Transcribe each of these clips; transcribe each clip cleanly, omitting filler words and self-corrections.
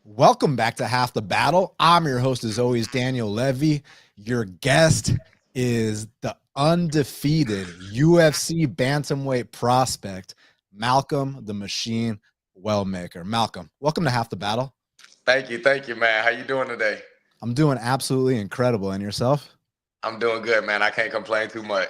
Welcome back to Half the Battle. I'm your host, as always, Daniel Levi. Your guest is the undefeated UFC bantamweight prospect, Malcolm the Machine Wellmaker. Malcolm, welcome to Half the Battle. Thank you, man. How you doing today? I'm doing absolutely incredible. And yourself? I'm doing good, man. I can't complain too much.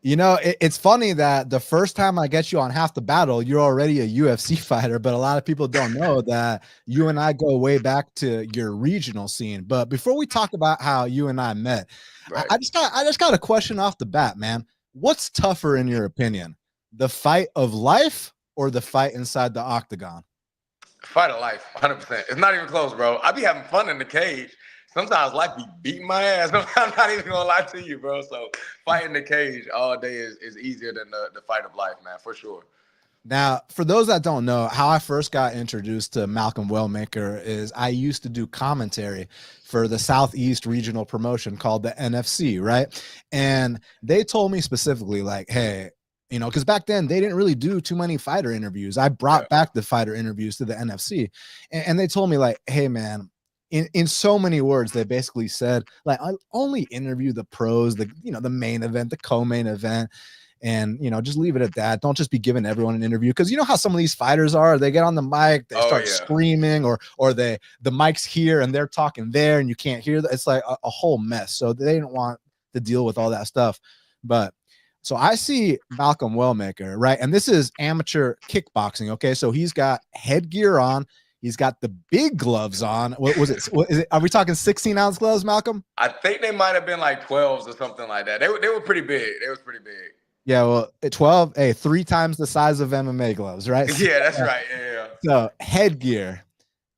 You know, it's funny that the first time I get you on Half the Battle, you're already a UFC fighter, but a lot of people don't know that you and I go way back to your regional scene. But before we talk about how you and I met, Right. I just got a question off the bat, man. What's tougher in your opinion, the fight of life or the fight inside the octagon? Fight of life, 100%. It's not even close, bro. I be having fun in the cage. Sometimes life be beating my ass. I'm not even gonna lie to you, bro. So fighting the cage all day is easier than the fight of life, man, for sure. Now, for those that don't know, how I first got introduced to Malcolm Wellmaker is I used to do commentary for the Southeast regional promotion called the NFC, right? And they told me specifically, like, hey, you know, because back then they didn't really do too many fighter interviews. I brought back the fighter interviews to the NFC, and they told me, like, hey, man, in so many words, they basically said, like, I only interview the pros, the main event, the co-main event, and just leave it at that. Don't just be giving everyone an interview, because you know how some of these fighters are. They get on the mic, they start screaming, or the mic's here and they're talking there and you can't hear that. It's like a whole mess. So they didn't want to deal with all that stuff. But so I see Malcolm Wellmaker, right? And this is amateur kickboxing. Okay, so he's got headgear on. He's got the big gloves on. What was it? What is it? Are we talking 16-ounce gloves, Malcolm? I think they might have been like 12s or something like that. They were pretty big. They was pretty big. Yeah, well, at 12, hey, 3 times the size of MMA gloves, right? Yeah, that's right. Yeah. So headgear,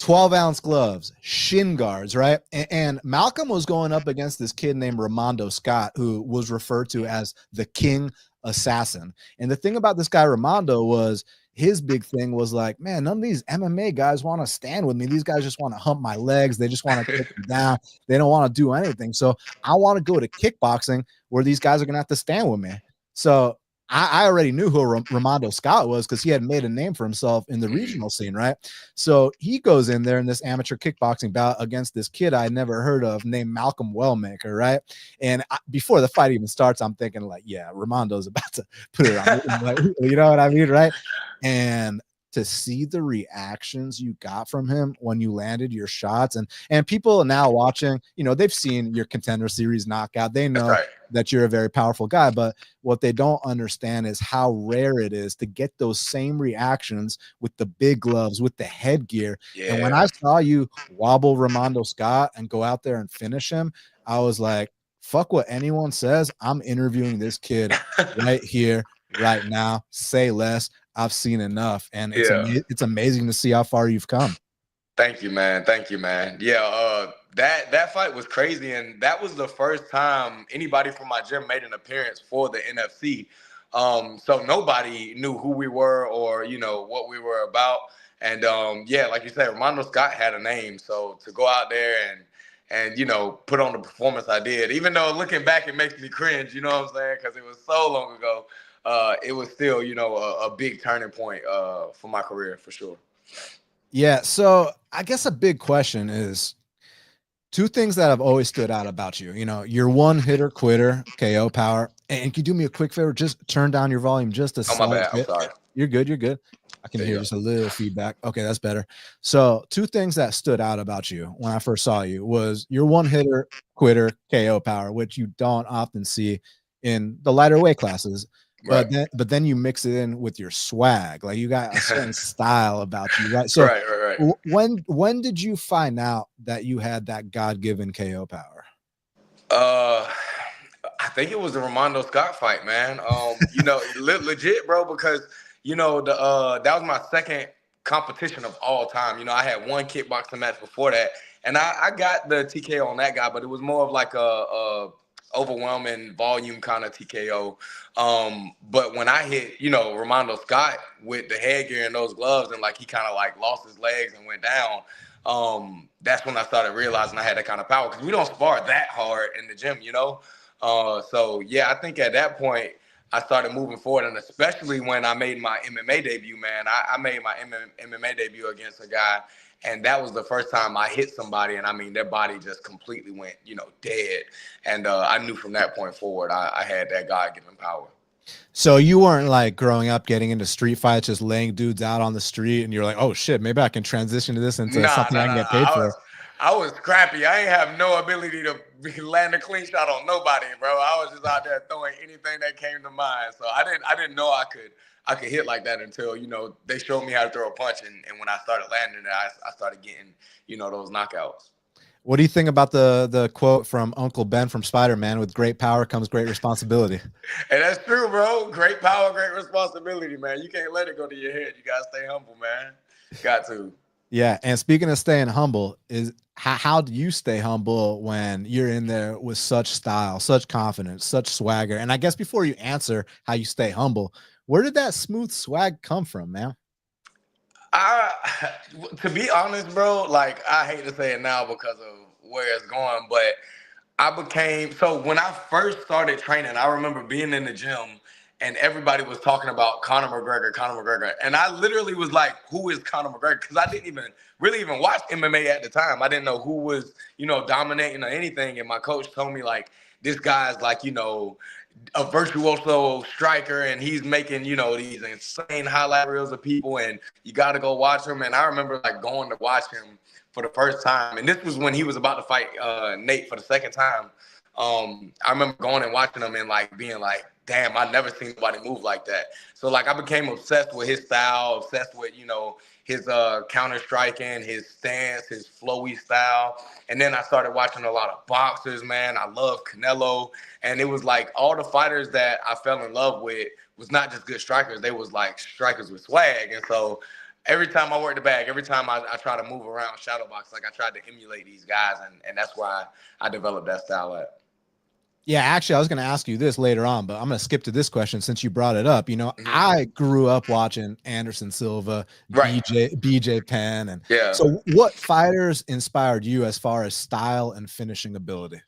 12-ounce gloves, shin guards, right? And Malcolm was going up against this kid named Ramondo Scott, who was referred to as the King Assassin. And the thing about this guy, Ramondo, was his big thing was like, man, none of these MMA guys want to stand with me. These guys just want to hump my legs. They just want to kick me down. They don't want to do anything. So I want to go to kickboxing where these guys are going to have to stand with me. So I already knew who Ramondo Scott was because he had made a name for himself in the regional scene, right? So he goes in there in this amateur kickboxing bout against this kid I never heard of named Malcolm Wellmaker, right? And before the fight even starts, I'm thinking like, yeah, Ramondo's about to put it on. Like, you know what I mean, right? And to see the reactions you got from him when you landed your shots, and people now watching, you know, they've seen your Contender series knockout. They know that you're a very powerful guy, but what they don't understand is how rare it is to get those same reactions with the big gloves, with the headgear. Yeah. And when I saw you wobble Ramondo Scott and go out there and finish him, I was like, fuck what anyone says. I'm interviewing this kid right here, right now. Say less. I've seen enough, and it's amazing to see how far you've come. Thank you, man. Thank you, man. Yeah, that fight was crazy, and that was the first time anybody from my gym made an appearance for the NFC. So nobody knew who we were or what we were about. And yeah, like you said, Ramondo Scott had a name. So to go out there and put on the performance I did, even though looking back it makes me cringe, you know what I'm saying? Because it was so long ago. It was still, a big turning point for my career for sure. Yeah. So I guess a big question is two things that have always stood out about you. You know, you're one hitter quitter, KO power. And can you do me a quick favor? Just turn down your volume just a slight bit. I'm sorry. You're good. You're good. I can hear just a little feedback. Okay, that's better. So two things that stood out about you when I first saw you was your one hitter quitter, KO power, which you don't often see in the lighter weight classes. But then you mix it in with your swag, like you got a certain style about you, right? So when did you find out that you had that God-given KO power? I think it was the Ramondo Scott fight, man. Legit, bro, because that was my second competition of all time. You know, I had one kickboxing match before that, and I got the TKO on that guy, but it was more of like a overwhelming volume kind of TKO. But when I hit, Ramondo Scott with the headgear and those gloves, and like he kind of like lost his legs and went down, that's when I started realizing I had that kind of power, because we don't spar that hard in the gym, So yeah, I think at that point, I started moving forward, and especially when I made my MMA debut, man. I made my MMA debut against a guy, and that was the first time I hit somebody, and I mean, their body just completely went, dead. And I knew from that point forward, I had that God-given power. So you weren't like growing up getting into street fights, just laying dudes out on the street, and you're like, oh shit, maybe I can transition to this into Nah, something nah, I can nah, get paid nah. for. I was scrappy. I ain't have no ability to land a clean shot on nobody, bro. I was just out there throwing anything that came to mind. So I didn't know I could hit like that until, they showed me how to throw a punch, and when I started landing it, I started getting, those knockouts. What do you think about the quote from Uncle Ben from Spider-Man, with great power comes great responsibility? And that's true, bro. Great power, great responsibility, man. You can't let it go to your head. You gotta stay humble, man. Got to. Yeah, and speaking of staying humble, is how do you stay humble when you're in there with such style, such confidence, such swagger? And I guess before you answer how you stay humble, where did that smooth swag come from, man? To be honest, bro, like I hate to say it now because of where it's going, but so when I first started training, I remember being in the gym and everybody was talking about Conor McGregor. And I literally was like, who is Conor McGregor? Because I didn't even watch MMA at the time. I didn't know who was, dominating or anything. And my coach told me, like, this guy's like, a virtuoso striker, and he's making, these insane highlight reels of people, and you got to go watch him. And I remember like going to watch him for the first time, and this was when he was about to fight Nate for the second time. I remember going and watching him and like being like, damn, I never seen nobody move like that. So like I became obsessed with his style, obsessed with, his counter striking, his stance, his flowy style. And then I started watching a lot of boxers, man. I love Canelo. And it was like all the fighters that I fell in love with was not just good strikers. They was like strikers with swag. And so every time I worked the bag, every time I try to move around shadow box, like I tried to emulate these guys. And that's why I developed that style at. Yeah, actually, I was going to ask you this later on, but I'm going to skip to this question since you brought it up. I grew up watching Anderson Silva, Right. BJ Penn. And Yeah. so what fighters inspired you as far as style and finishing ability?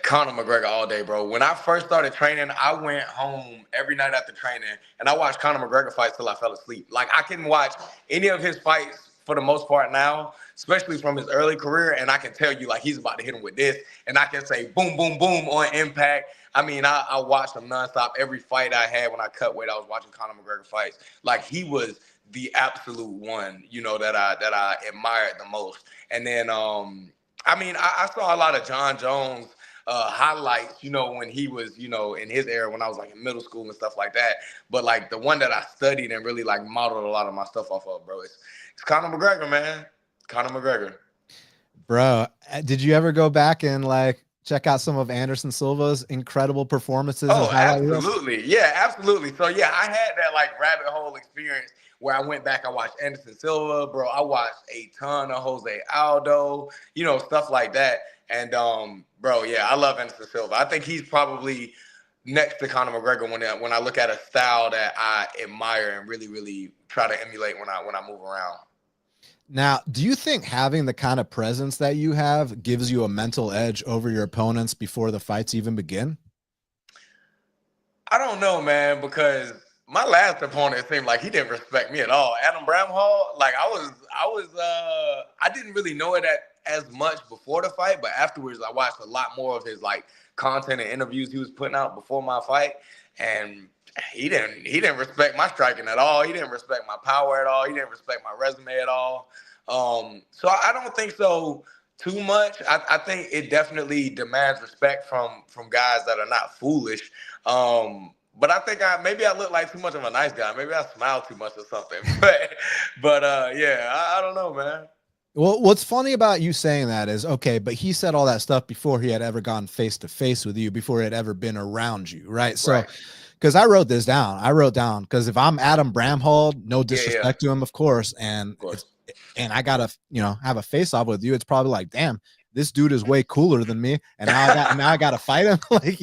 Conor McGregor all day, bro. When I first started training, I went home every night after training, and I watched Conor McGregor fights till I fell asleep. Like, I can watch any of his fights for the most part now, especially from his early career, and I can tell you, like, he's about to hit him with this, and I can say boom, boom, boom on impact. I mean, I watched him nonstop. Every fight I had when I cut weight, I was watching Conor McGregor fights. Like, he was the absolute one, that I admired the most. And then, I mean, I saw a lot of John Jones highlights, when he was, in his era when I was like in middle school and stuff like that. But like the one that I studied and really like modeled a lot of my stuff off of, bro, it's Conor McGregor, man. Conor McGregor. Bro, did you ever go back and like check out some of Anderson Silva's incredible performances? Oh, absolutely. Yeah, absolutely. So yeah, I had that like rabbit hole experience where I went back, I watched Anderson Silva, bro. I watched a ton of Jose Aldo, stuff like that. And bro, yeah, I love Anderson Silva. I think he's probably next to Conor McGregor when I look at a style that I admire and really, really try to emulate when I move around. Now, do you think having the kind of presence that you have gives you a mental edge over your opponents before the fights even begin? I don't know, man, because my last opponent seemed like he didn't respect me at all. Adam Bramhall, like I didn't really know it as much before the fight, but afterwards I watched a lot more of his like content and interviews he was putting out before my fight, and he didn't respect my striking at all. He didn't respect my power at all. He didn't respect my resume at all. So I don't think so too much. I think it definitely demands respect from guys that are not foolish. But I think maybe I look like too much of a nice guy. Maybe I smile too much or something. But yeah, I don't know, man. Well, what's funny about you saying that is, okay, but he said all that stuff before he had ever gone face to face with you, before he had ever been around you, right? So, because I wrote this down. I wrote down, because if I'm Adam Bramhall, no disrespect to him, of course, and I gotta, have a face off with you, it's probably like, damn, this dude is way cooler than me, and now I gotta fight him, like,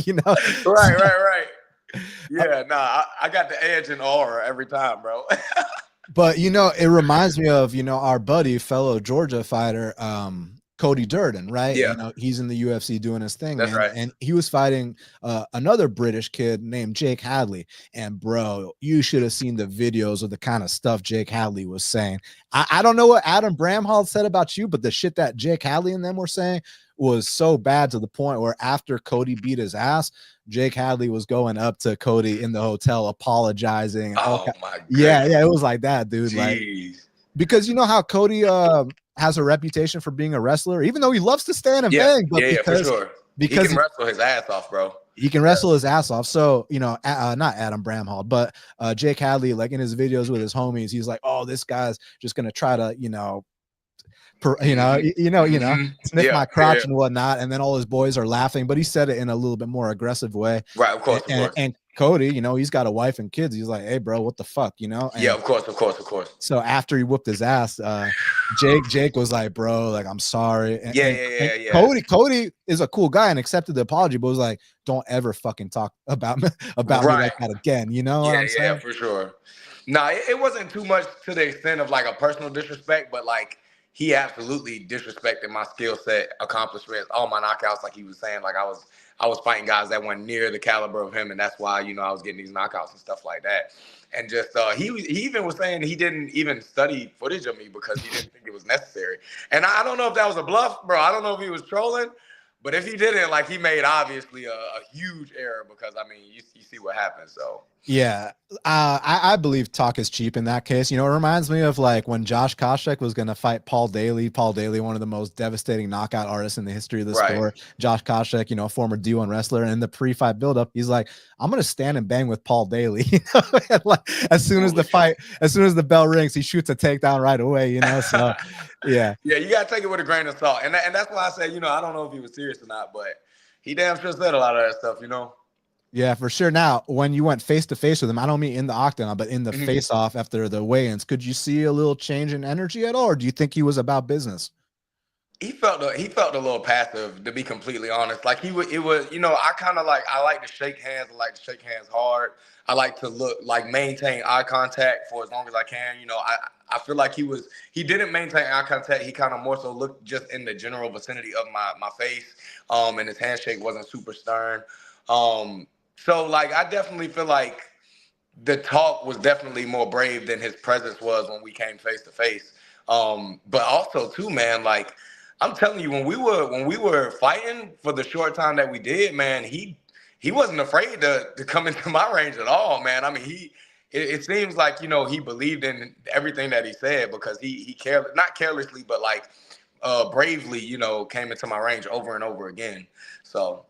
Right. Yeah, nah, I got the edge and aura every time, bro. But it reminds me of our buddy, fellow Georgia fighter, Cody Durden, right? Yeah, You know, he's in the UFC doing his thing, that's man. right. And he was fighting another British kid named Jake Hadley. And bro, you should have seen the videos of the kind of stuff Jake Hadley was saying. I don't know what Adam Bramhall said about you, but the shit that Jake Hadley and them were saying was so bad to the point where after Cody beat his ass, Jake Hadley was going up to Cody in the hotel apologizing. Oh my Yeah, goodness. it was like that, dude. Like, Jeez. because you know how Cody has a reputation for being a wrestler, even though he loves to stand and Yeah, bang, but yeah, for sure. He because can wrestle his ass off, bro. he can wrestle his ass off. So, you know, not Adam Bramhall, but Jake Hadley, like in his videos with his homies, he's like, oh, this guy's just gonna try to, you know, sniff Yeah, my crotch yeah. and whatnot. And then all his boys are laughing, but he said it in a little bit more aggressive way. Right, of course, And Cody, you know, he's got a wife and kids. He's like, hey, bro, what the fuck, you know? And yeah, of course. so after he whooped his ass, Jake was like, bro, like, I'm sorry. And, Yeah. Cody is a cool guy and accepted the apology, but was like, don't ever fucking talk about me like that again. You know what I'm saying? Yeah, for sure. No, it wasn't too much to the extent of like a personal disrespect, but like he absolutely disrespected my skill set, accomplishments, all my knockouts. Like he was saying, like I was fighting guys that weren't near the caliber of him, and that's why, you know, I was getting these knockouts and stuff like that. And just he even was saying he didn't even study footage of me because he didn't think it was necessary. And I don't know if that was a bluff, bro. I don't know if he was trolling, but if he didn't, like he made obviously a huge error because I mean you see what happened. So yeah, I believe talk is cheap in that case. You know, it reminds me of like when Josh Koscheck was going to fight Paul Daly. Paul Daly, one of the most devastating knockout artists in the history of the sport. Josh Koscheck, you know, former D1 wrestler. And in the pre-fight buildup, he's like, I'm going to stand and bang with Paul Daly. You know, and like as soon as the bell rings, he shoots a takedown right away, you know? So, yeah. Yeah, you got to take it with a grain of salt. And that's why I say, you know, I don't know if he was serious or not, but he damn sure said a lot of that stuff, you know? Yeah, for sure. Now, when you went face to face with him, I don't mean in the octagon, but in the face off after the weigh-ins, could you see a little change in energy at all, or do you think he was about business? He felt a little passive, to be completely honest. Like it was, you know, I like to shake hands. I like to shake hands hard. I like to maintain eye contact for as long as I can. You know, I feel like he didn't maintain eye contact. He kind of more so looked just in the general vicinity of my face. And his handshake wasn't super stern. So like I definitely feel like the talk was definitely more brave than his presence was when we came face to face. But also too, man, like I'm telling you, when we were fighting for the short time that we did, man, he wasn't afraid to come into my range at all, man. I mean, it seems like, you know, he believed in everything that he said because he not carelessly, but like bravely, you know, came into my range over and over again. So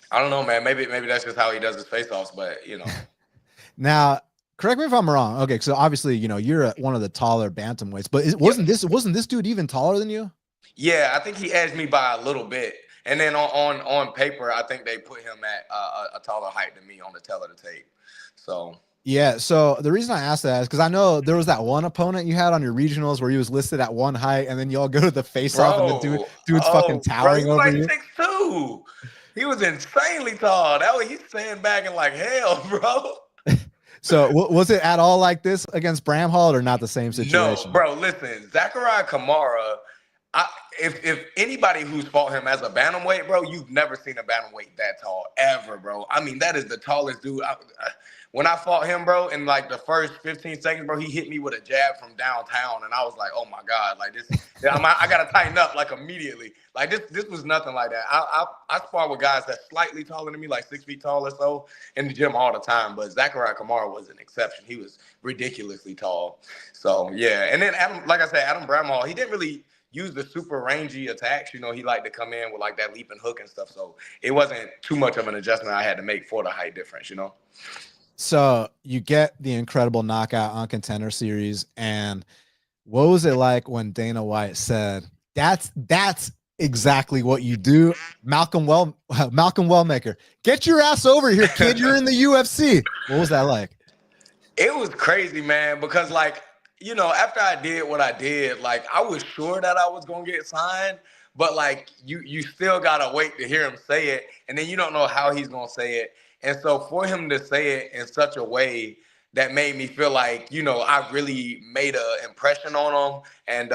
I don't know, man. Maybe that's just how he does his face-offs, but you know. Now, correct me if I'm wrong. Okay, so obviously, you know, you're one of the taller bantamweights, but wasn't this dude even taller than you? Yeah, I think he edged me by a little bit. And then on paper, I think they put him at a taller height than me on the tail of the tape. So yeah. So the reason I asked that is because I know there was that one opponent you had on your regionals where he was listed at one height, and then y'all go to the face-off, and the dude's fucking towering over you. 6'2". He was insanely tall. He's sandbagging like hell, bro. So was it at all like this against Bramhall or not the same situation? No, bro. Listen, Zachariah Kamara. If anybody who's fought him as a bantamweight, bro, you've never seen a bantamweight that tall ever, bro. I mean, that is the tallest dude. When I fought him, bro, in like the first 15 seconds, bro, he hit me with a jab from downtown, and I was like, oh my god, like this, I gotta tighten up like immediately. Like this was nothing like that. I spar with guys that's slightly taller than me, like 6 feet tall or so, in the gym all the time. But Zachariah Kamara was an exception. He was ridiculously tall. So yeah, and then Adam Bramhall, he didn't really use the super rangy attacks. You know, he liked to come in with like that leaping hook and stuff. So it wasn't too much of an adjustment I had to make for the height difference, you know? So you get the incredible knockout on Contender Series. And what was it like when Dana White said, that's exactly what you do? Malcolm Wellmaker, get your ass over here, kid. You're in the UFC. What was that like? It was crazy, man, because like, you know, after I did what I did, like I was sure that I was gonna get signed, but like you still gotta wait to hear him say it, and then you don't know how he's gonna say it. And so for him to say it in such a way that made me feel like, you know, I really made an impression on them, and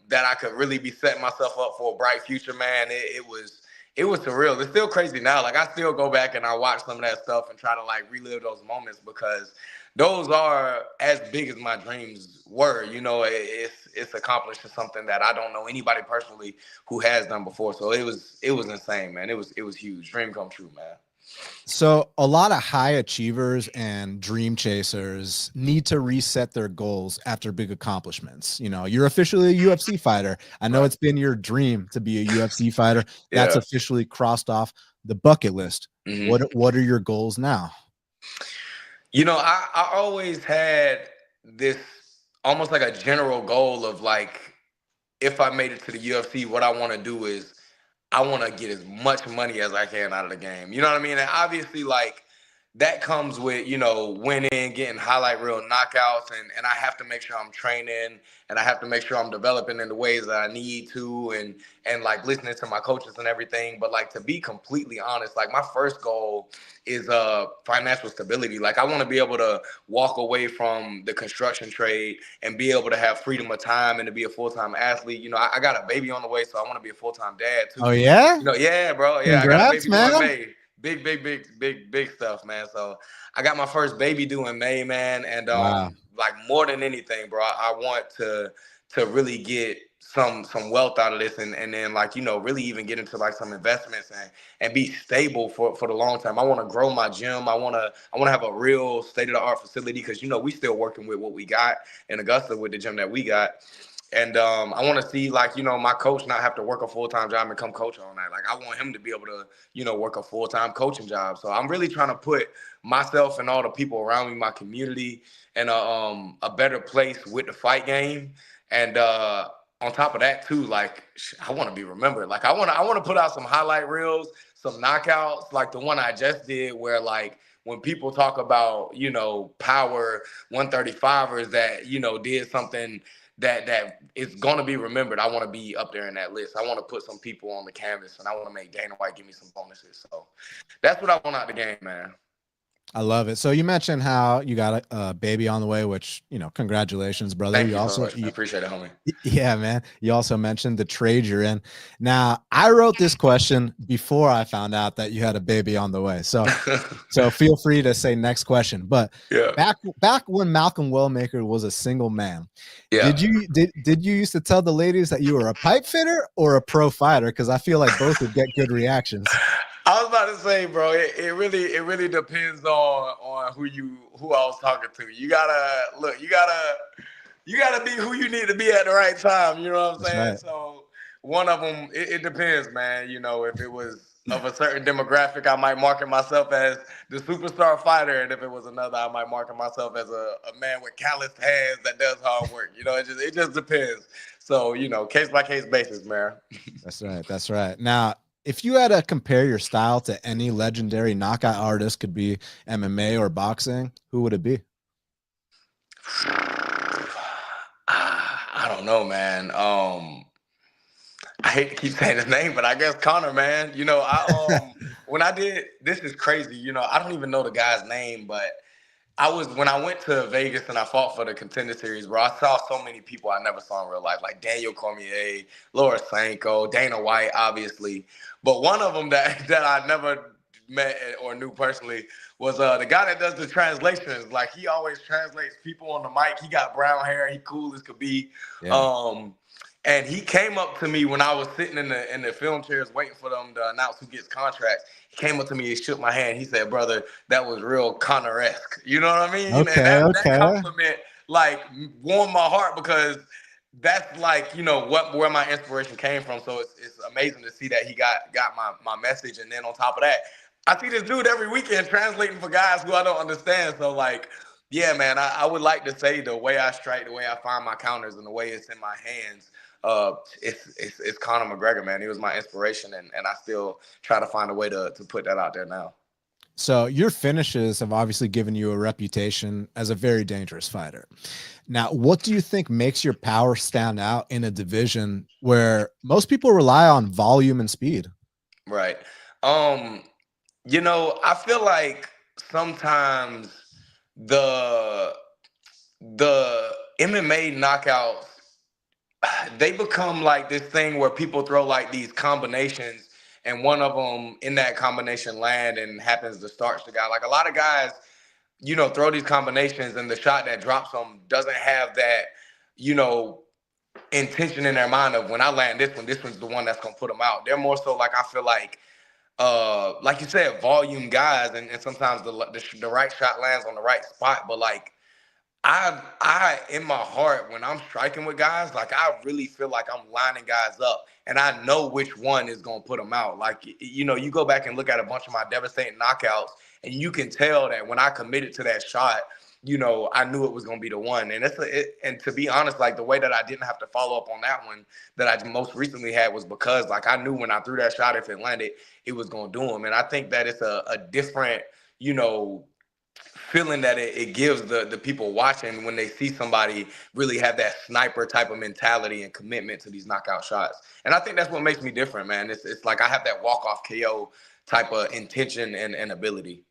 that I could really be setting myself up for a bright future, man. It was surreal. It's still crazy now. Like, I still go back and I watch some of that stuff and try to like relive those moments, because those are as big as my dreams were. You know, it's accomplishing something that I don't know anybody personally who has done before. So it was insane, man. It was huge. Dream come true, man. So a lot of high achievers and dream chasers need to reset their goals after big accomplishments. You know, you're officially a UFC fighter. I know Right. it's been your dream to be a UFC fighter. That's Yeah. officially crossed off the bucket list. Mm-hmm. What are your goals now? You know, I always had this almost like a general goal of like, if I made it to the UFC, what I want to do is I want to get as much money as I can out of the game. You know what I mean? And obviously, like, that comes with, you know, winning, getting highlight reel knockouts, and I have to make sure I'm training, and I have to make sure I'm developing in the ways that I need to, and like listening to my coaches and everything. But like, to be completely honest, like, my first goal is financial stability. Like, I want to be able to walk away from the construction trade and be able to have freedom of time and to be a full-time athlete. You know, I got a baby on the way, so I want to be a full-time dad Oh too. yeah? You know, yeah, bro. Yeah, I got a Congrats, baby due in man. May. Big stuff, man. So I got my first baby due in May, man. And Wow. like, more than anything, bro, I want to really get some wealth out of this, and then, like, you know, really even get into like some investments, and be stable for the long term. I want to grow my gym. I want to have a real state of the art facility, because, you know, we still working with what we got in Augusta with the gym that we got. And I want to see, like, you know, my coach not have to work a full-time job and come coach all night. Like, I want him to be able to, you know, work a full-time coaching job. So I'm really trying to put myself and all the people around me, my community, in a better place with the fight game. And on top of that too, like, I want to be remembered. Like, I want to put out some highlight reels, some knockouts, like the one I just did, where, like, when people talk about, you know, power 135ers that, you know, did something that is going to be remembered, I want to be up there in that list. I want to put some people on the canvas, and I want to make Dana White give me some bonuses. So that's what I want out the game, man. I love it. So you mentioned how you got a baby on the way, which, you know, congratulations, brother. Thank You you so also, much, man. I appreciate it, homie. yeah, man. You also mentioned the trade you're in. Now, I wrote this question before I found out that you had a baby on the way. So feel free to say next question. But Yeah. back when Malcolm Wellmaker was a single man, Yeah. did you used to tell the ladies that you were a pipe fitter or a pro fighter? Because I feel like both would get good reactions. I was about to say, bro, it really depends on who I was talking to. You gotta be who you need to be at the right time. You know what I'm That's saying? right. So one of them, it depends, man. You know, if it was of a certain demographic, I might market myself as the superstar fighter, and if it was another, I might market myself as a man with calloused hands that does hard work. You know, it just depends. So, you know, case by case basis, man. That's right. That's right. Now, if you had to compare your style to any legendary knockout artist, could be MMA or boxing, who would it be? I don't know, man. I hate to keep saying his name, but I guess Connor, man. You know, when I did, this is crazy. You know, I don't even know the guy's name, but when I went to Vegas and I fought for the Contender series, bro, I saw so many people I never saw in real life, like Daniel Cormier, Laura Sanko, Dana White, obviously. But one of them that I never met or knew personally was the guy that does the translations. Like, he always translates people on the mic. He got brown hair. He cool as could be. Yeah. And he came up to me when I was sitting in the film chairs waiting for them to announce who gets contracts. He came up to me and shook my hand. He said, "Brother, that was real Connor-esque." You know what I mean? And Okay. that Okay. compliment, like, warmed my heart, because that's, like, you know, where my inspiration came from. So it's amazing to see that he got my message. And then on top of that, I see this dude every weekend translating for guys who I don't understand. So, like, yeah, man, I would like to say the way I strike, the way I find my counters, and the way it's in my hands, it's Conor McGregor, man. He was my inspiration, and I still try to find a way to put that out there now. So your finishes have obviously given you a reputation as a very dangerous fighter. Now, what do you think makes your power stand out in a division where most people rely on volume and speed? Right. You know, I feel like sometimes the MMA knockouts, they become like this thing where people throw like these combinations, and one of them in that combination land and happens to starch the guy. Like a lot of guys, throw these combinations, and the shot that drops them doesn't have that, intention in their mind of, when I land this one's the one that's gonna put them out. They're more so like, I feel like you said, volume guys, and sometimes the right shot lands on the right spot. But like, I in my heart, when I'm striking with guys, like I really feel like I'm lining guys up, and I know which one is gonna put them out. Like, you go back and look at a bunch of my devastating knockouts, and you can tell that when I committed to that shot, I knew it was gonna be the one. And and to be honest, like the way that I didn't have to follow up on that one that I most recently had was because like I knew when I threw that shot, if it landed, it was gonna do him. And I think that it's a different, feeling that it gives the people watching when they see somebody really have that sniper type of mentality and commitment to these knockout shots. And I think that's what makes me different, man. It's like I have that walk-off KO type of intention and ability.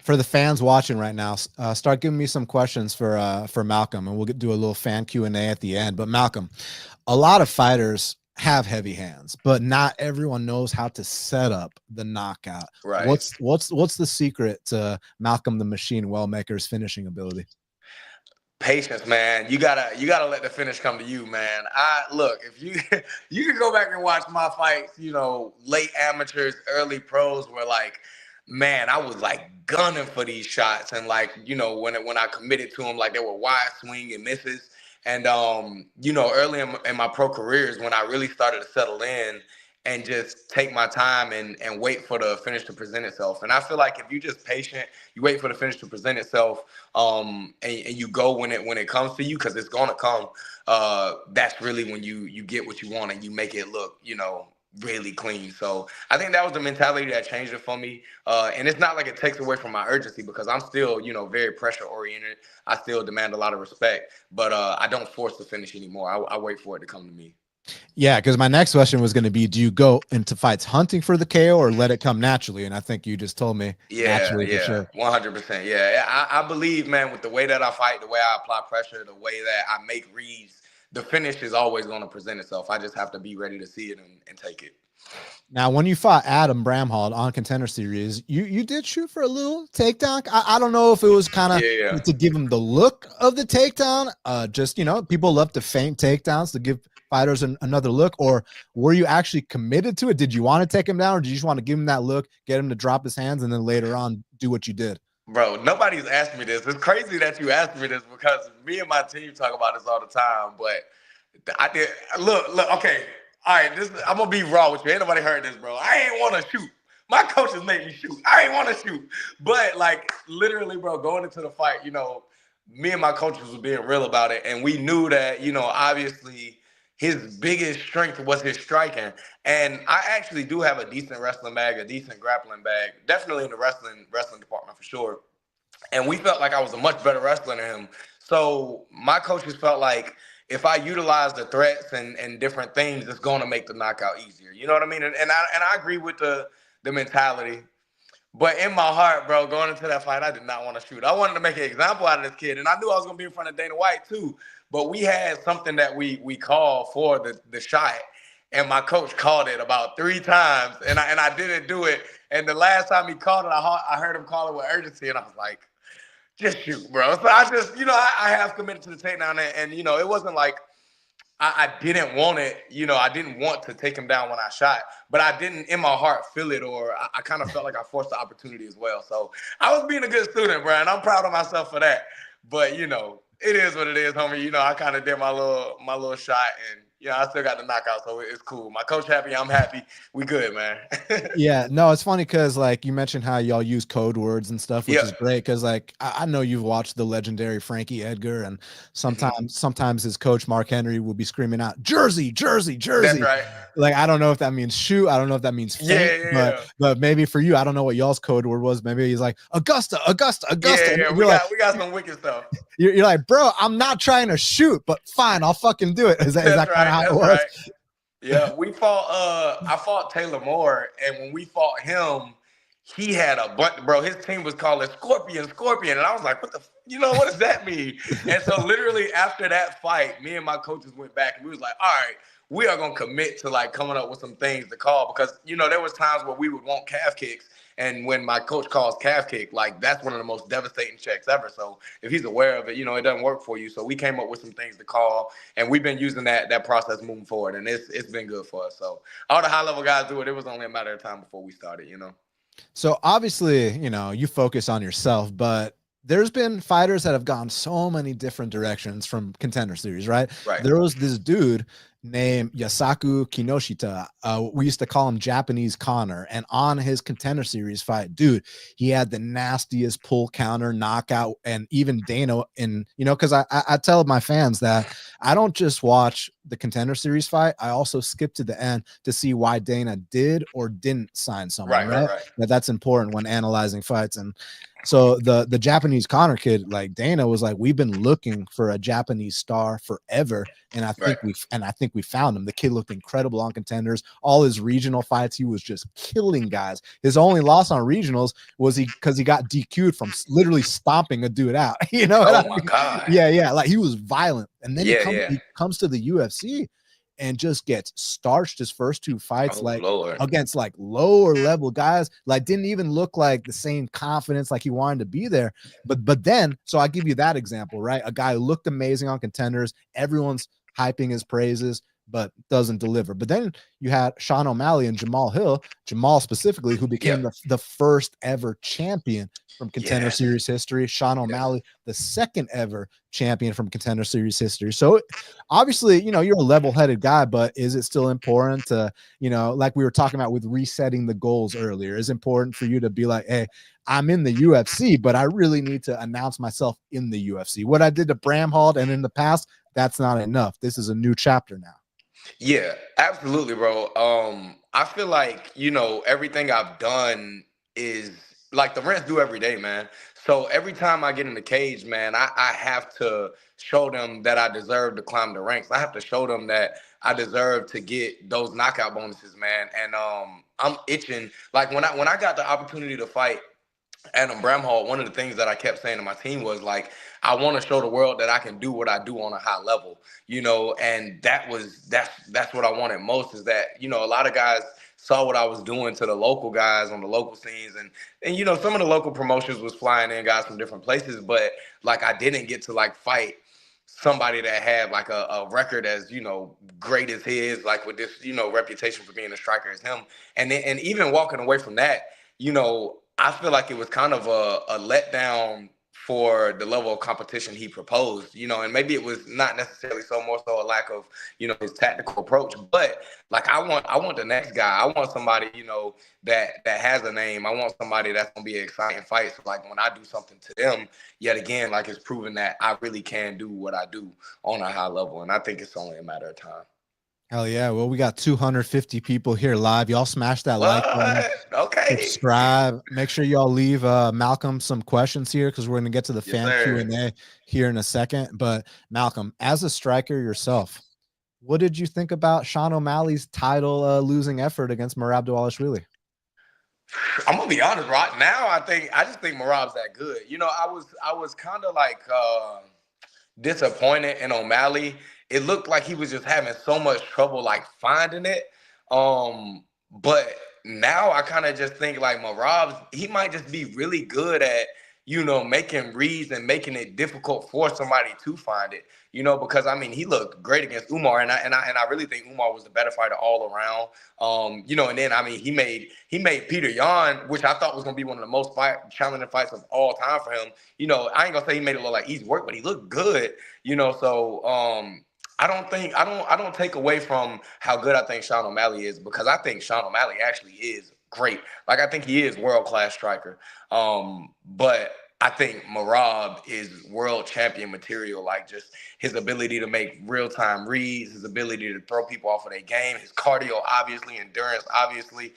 For the fans watching right now, start giving me some questions for Malcolm, and we'll do a little fan Q&A at the end. But Malcolm, a lot of fighters have heavy hands, but not everyone knows how to set up the knockout. Right. What's the secret to Malcolm the Machine Wellmaker's finishing ability? Patience, man. You gotta let the finish come to you, man. Look, if you you can go back and watch my fights, late amateurs, early pros, where like, man, I was like gunning for these shots, and like, when I committed to them, like they were wide swing and misses. And early in my pro careers, when I really started to settle in and just take my time and wait for the finish to present itself. And I feel like if you just patient, you wait for the finish to present itself, and you go when it comes to you, because it's gonna come. That's really when you get what you want, and you make it look, really clean. So I think that was the mentality that changed it for me. And it's not like it takes away from my urgency, because I'm still, very pressure oriented. I still demand a lot of respect, but I don't force the finish anymore. I wait for it to come to me. Yeah, because my next question was going to be, do you go into fights hunting for the KO or let it come naturally? And I think you just told me naturally. Yeah, for sure. 100%. Yeah, I believe, man, with the way that I fight, the way I apply pressure, the way that I make reads, the finish is always going to present itself. I just have to be ready to see it and take it. Now, when you fought Adam Bramhall on Contender Series, you did shoot for a little takedown. I don't know if it was kind of to give him the look of the takedown. Just, people love to feint takedowns to give fighters another look, or were you actually committed to it? Did you want to take him down, or did you just want to give him that look, get him to drop his hands, and then later on do what you did? Bro, nobody's asked me this. It's crazy that you asked me this, because me and my team talk about this all the time. But I did look, okay. All right, I'm gonna be raw with you. Ain't nobody heard this, bro. I ain't want to shoot. My coaches made me shoot. I ain't want to shoot. But like literally, bro, going into the fight, me and my coaches was being real about it, and we knew that, obviously his biggest strength was his striking. And I actually do have a decent wrestling bag, a decent grappling bag, definitely in the wrestling department for sure. And we felt like I was a much better wrestler than him. So my coaches felt like if I utilize the threats and different things, it's going to make the knockout easier. You know what I mean? And I agree with the mentality. But in my heart, bro, going into that fight, I did not want to shoot. I wanted to make an example out of this kid. And I knew I was going to be in front of Dana White too. But we had something that we called for the shot. And my coach called it about 3 times. And I didn't do it. And the last time he called it, I heard him call it with urgency. And I was like, just shoot, bro. So I just, I have committed to the takedown. And it wasn't like I didn't want it. I didn't want to take him down when I shot. But I didn't, in my heart, feel it. Or I kind of felt like I forced the opportunity as well. So I was being a good student, bro. And I'm proud of myself for that. But, it is what it is, homie. I kind of did my little shot, and I still got the knockout, so it's cool. My coach happy, I'm happy. We good, man. Yeah, no, it's funny because like you mentioned how y'all use code words and stuff, which is great, because like I know you've watched the legendary Frankie Edgar, and sometimes his coach Mark Henry will be screaming out Jersey, Jersey, Jersey. That's right. Like I don't know if that means shoot, I don't know if that means feint, but maybe for you, I don't know what y'all's code word was. Maybe he's like Augusta, Augusta, Augusta. Yeah, we got some wicked stuff. You're like, bro, I'm not trying to shoot, but fine, I'll fucking do it. Is that kind of how it was? Right. Yeah, I fought Taylor Moore, and when we fought him, he had a bunch, bro. His team was called Scorpion, Scorpion. And I was like, what does that mean? And so literally after that fight, me and my coaches went back and we was like, all right, we are going to commit to like coming up with some things to call, because, there was times where we would want calf kicks. And when my coach calls calf kick, like that's one of the most devastating checks ever. So if he's aware of it, it doesn't work for you. So we came up with some things to call, and we've been using that process moving forward, and it's been good for us. So all the high level guys do it. It was only a matter of time before we started, So obviously, you focus on yourself, but there's been fighters that have gone so many different directions from Contender Series, right? Right. There was this dude named Yasaku Kinoshita. We used to call him Japanese Connor. And on his Contender Series fight, dude, he had the nastiest pull counter knockout. And even Dana, because I tell my fans that I don't just watch the Contender Series fight, I also skip to the end to see why Dana did or didn't sign someone, right? That's important when analyzing fights. And so the Japanese Connor kid, like Dana was like, we've been looking for a Japanese star forever, and I think we found him. The kid looked incredible on Contenders. All his regional fights, he was just killing guys. His only loss on regionals was because he got DQ'd from literally stomping a dude out. Oh my God. Yeah, like he was violent, and then he comes to the UFC and just gets starched his first two fights, against like lower level guys, like didn't even look like the same confidence, like he wanted to be there. But then, so I give you that example, right? A guy who looked amazing on Contenders, everyone's hyping his praises, but doesn't deliver. But then you had Sean O'Malley and Jamal Hill, Jamal specifically, who became the first ever champion from Contender Series history. Sean O'Malley, the second ever champion from Contender Series history. So obviously, you're a level-headed guy, but is it still important to, like we were talking about with resetting the goals earlier, is important for you to be like, hey, I'm in the UFC, but I really need to announce myself in the UFC. What I did to Bramhall and in the past, that's not enough. This is a new chapter now. Yeah, absolutely, bro. I feel like, everything I've done is like the rents do every day, man. So every time I get in the cage, man, I have to show them that I deserve to climb the ranks. I have to show them that I deserve to get those knockout bonuses, man. And I'm itching. Like when I got the opportunity to fight Adam Bramhall, one of the things that I kept saying to my team was like, I want to show the world that I can do what I do on a high level, and that's what I wanted most, is that, a lot of guys saw what I was doing to the local guys on the local scenes, and some of the local promotions was flying in guys from different places, but like I didn't get to like fight somebody that had like a record as, great as his, like with this, reputation for being a striker as him. And even walking away from that, I feel like it was kind of a letdown for the level of competition he proposed, and maybe it was not necessarily more so a lack of, his tactical approach, but like I want the next guy. I want somebody, that has a name. I want somebody that's gonna be an exciting fight. So like when I do something to them, yet again, like it's proven that I really can do what I do on a high level, and I think it's only a matter of time. Hell yeah. Well, we got 250 people here live. Y'all smash that like button. Okay. Subscribe. Make sure y'all leave Malcolm some questions here, because we're going to get to the fan Q&A here in a second. But Malcolm, as a striker yourself, what did you think about Sean O'Malley's title losing effort against Merab Dvalishvili? I'm gonna be honest, right now, I just think Merab's that good. I was kind of like disappointed in O'Malley. It looked like he was just having so much trouble like finding it. But now I kind of just think like Merab, he might just be really good at, making reads and making it difficult for somebody to find it. Because I mean, he looked great against Umar, and I really think Umar was the better fighter all around. And then I mean, he made Peter Yan, which I thought was gonna be one of the most challenging fights of all time for him. I ain't gonna say he made it look like easy work, but he looked good. So I don't take away from how good I think Sean O'Malley is, because I think Sean O'Malley actually is great. Like I think he is world-class striker. But I think Merab is world champion material. Like just his ability to make real-time reads, his ability to throw people off of their game, his cardio, obviously, endurance, obviously.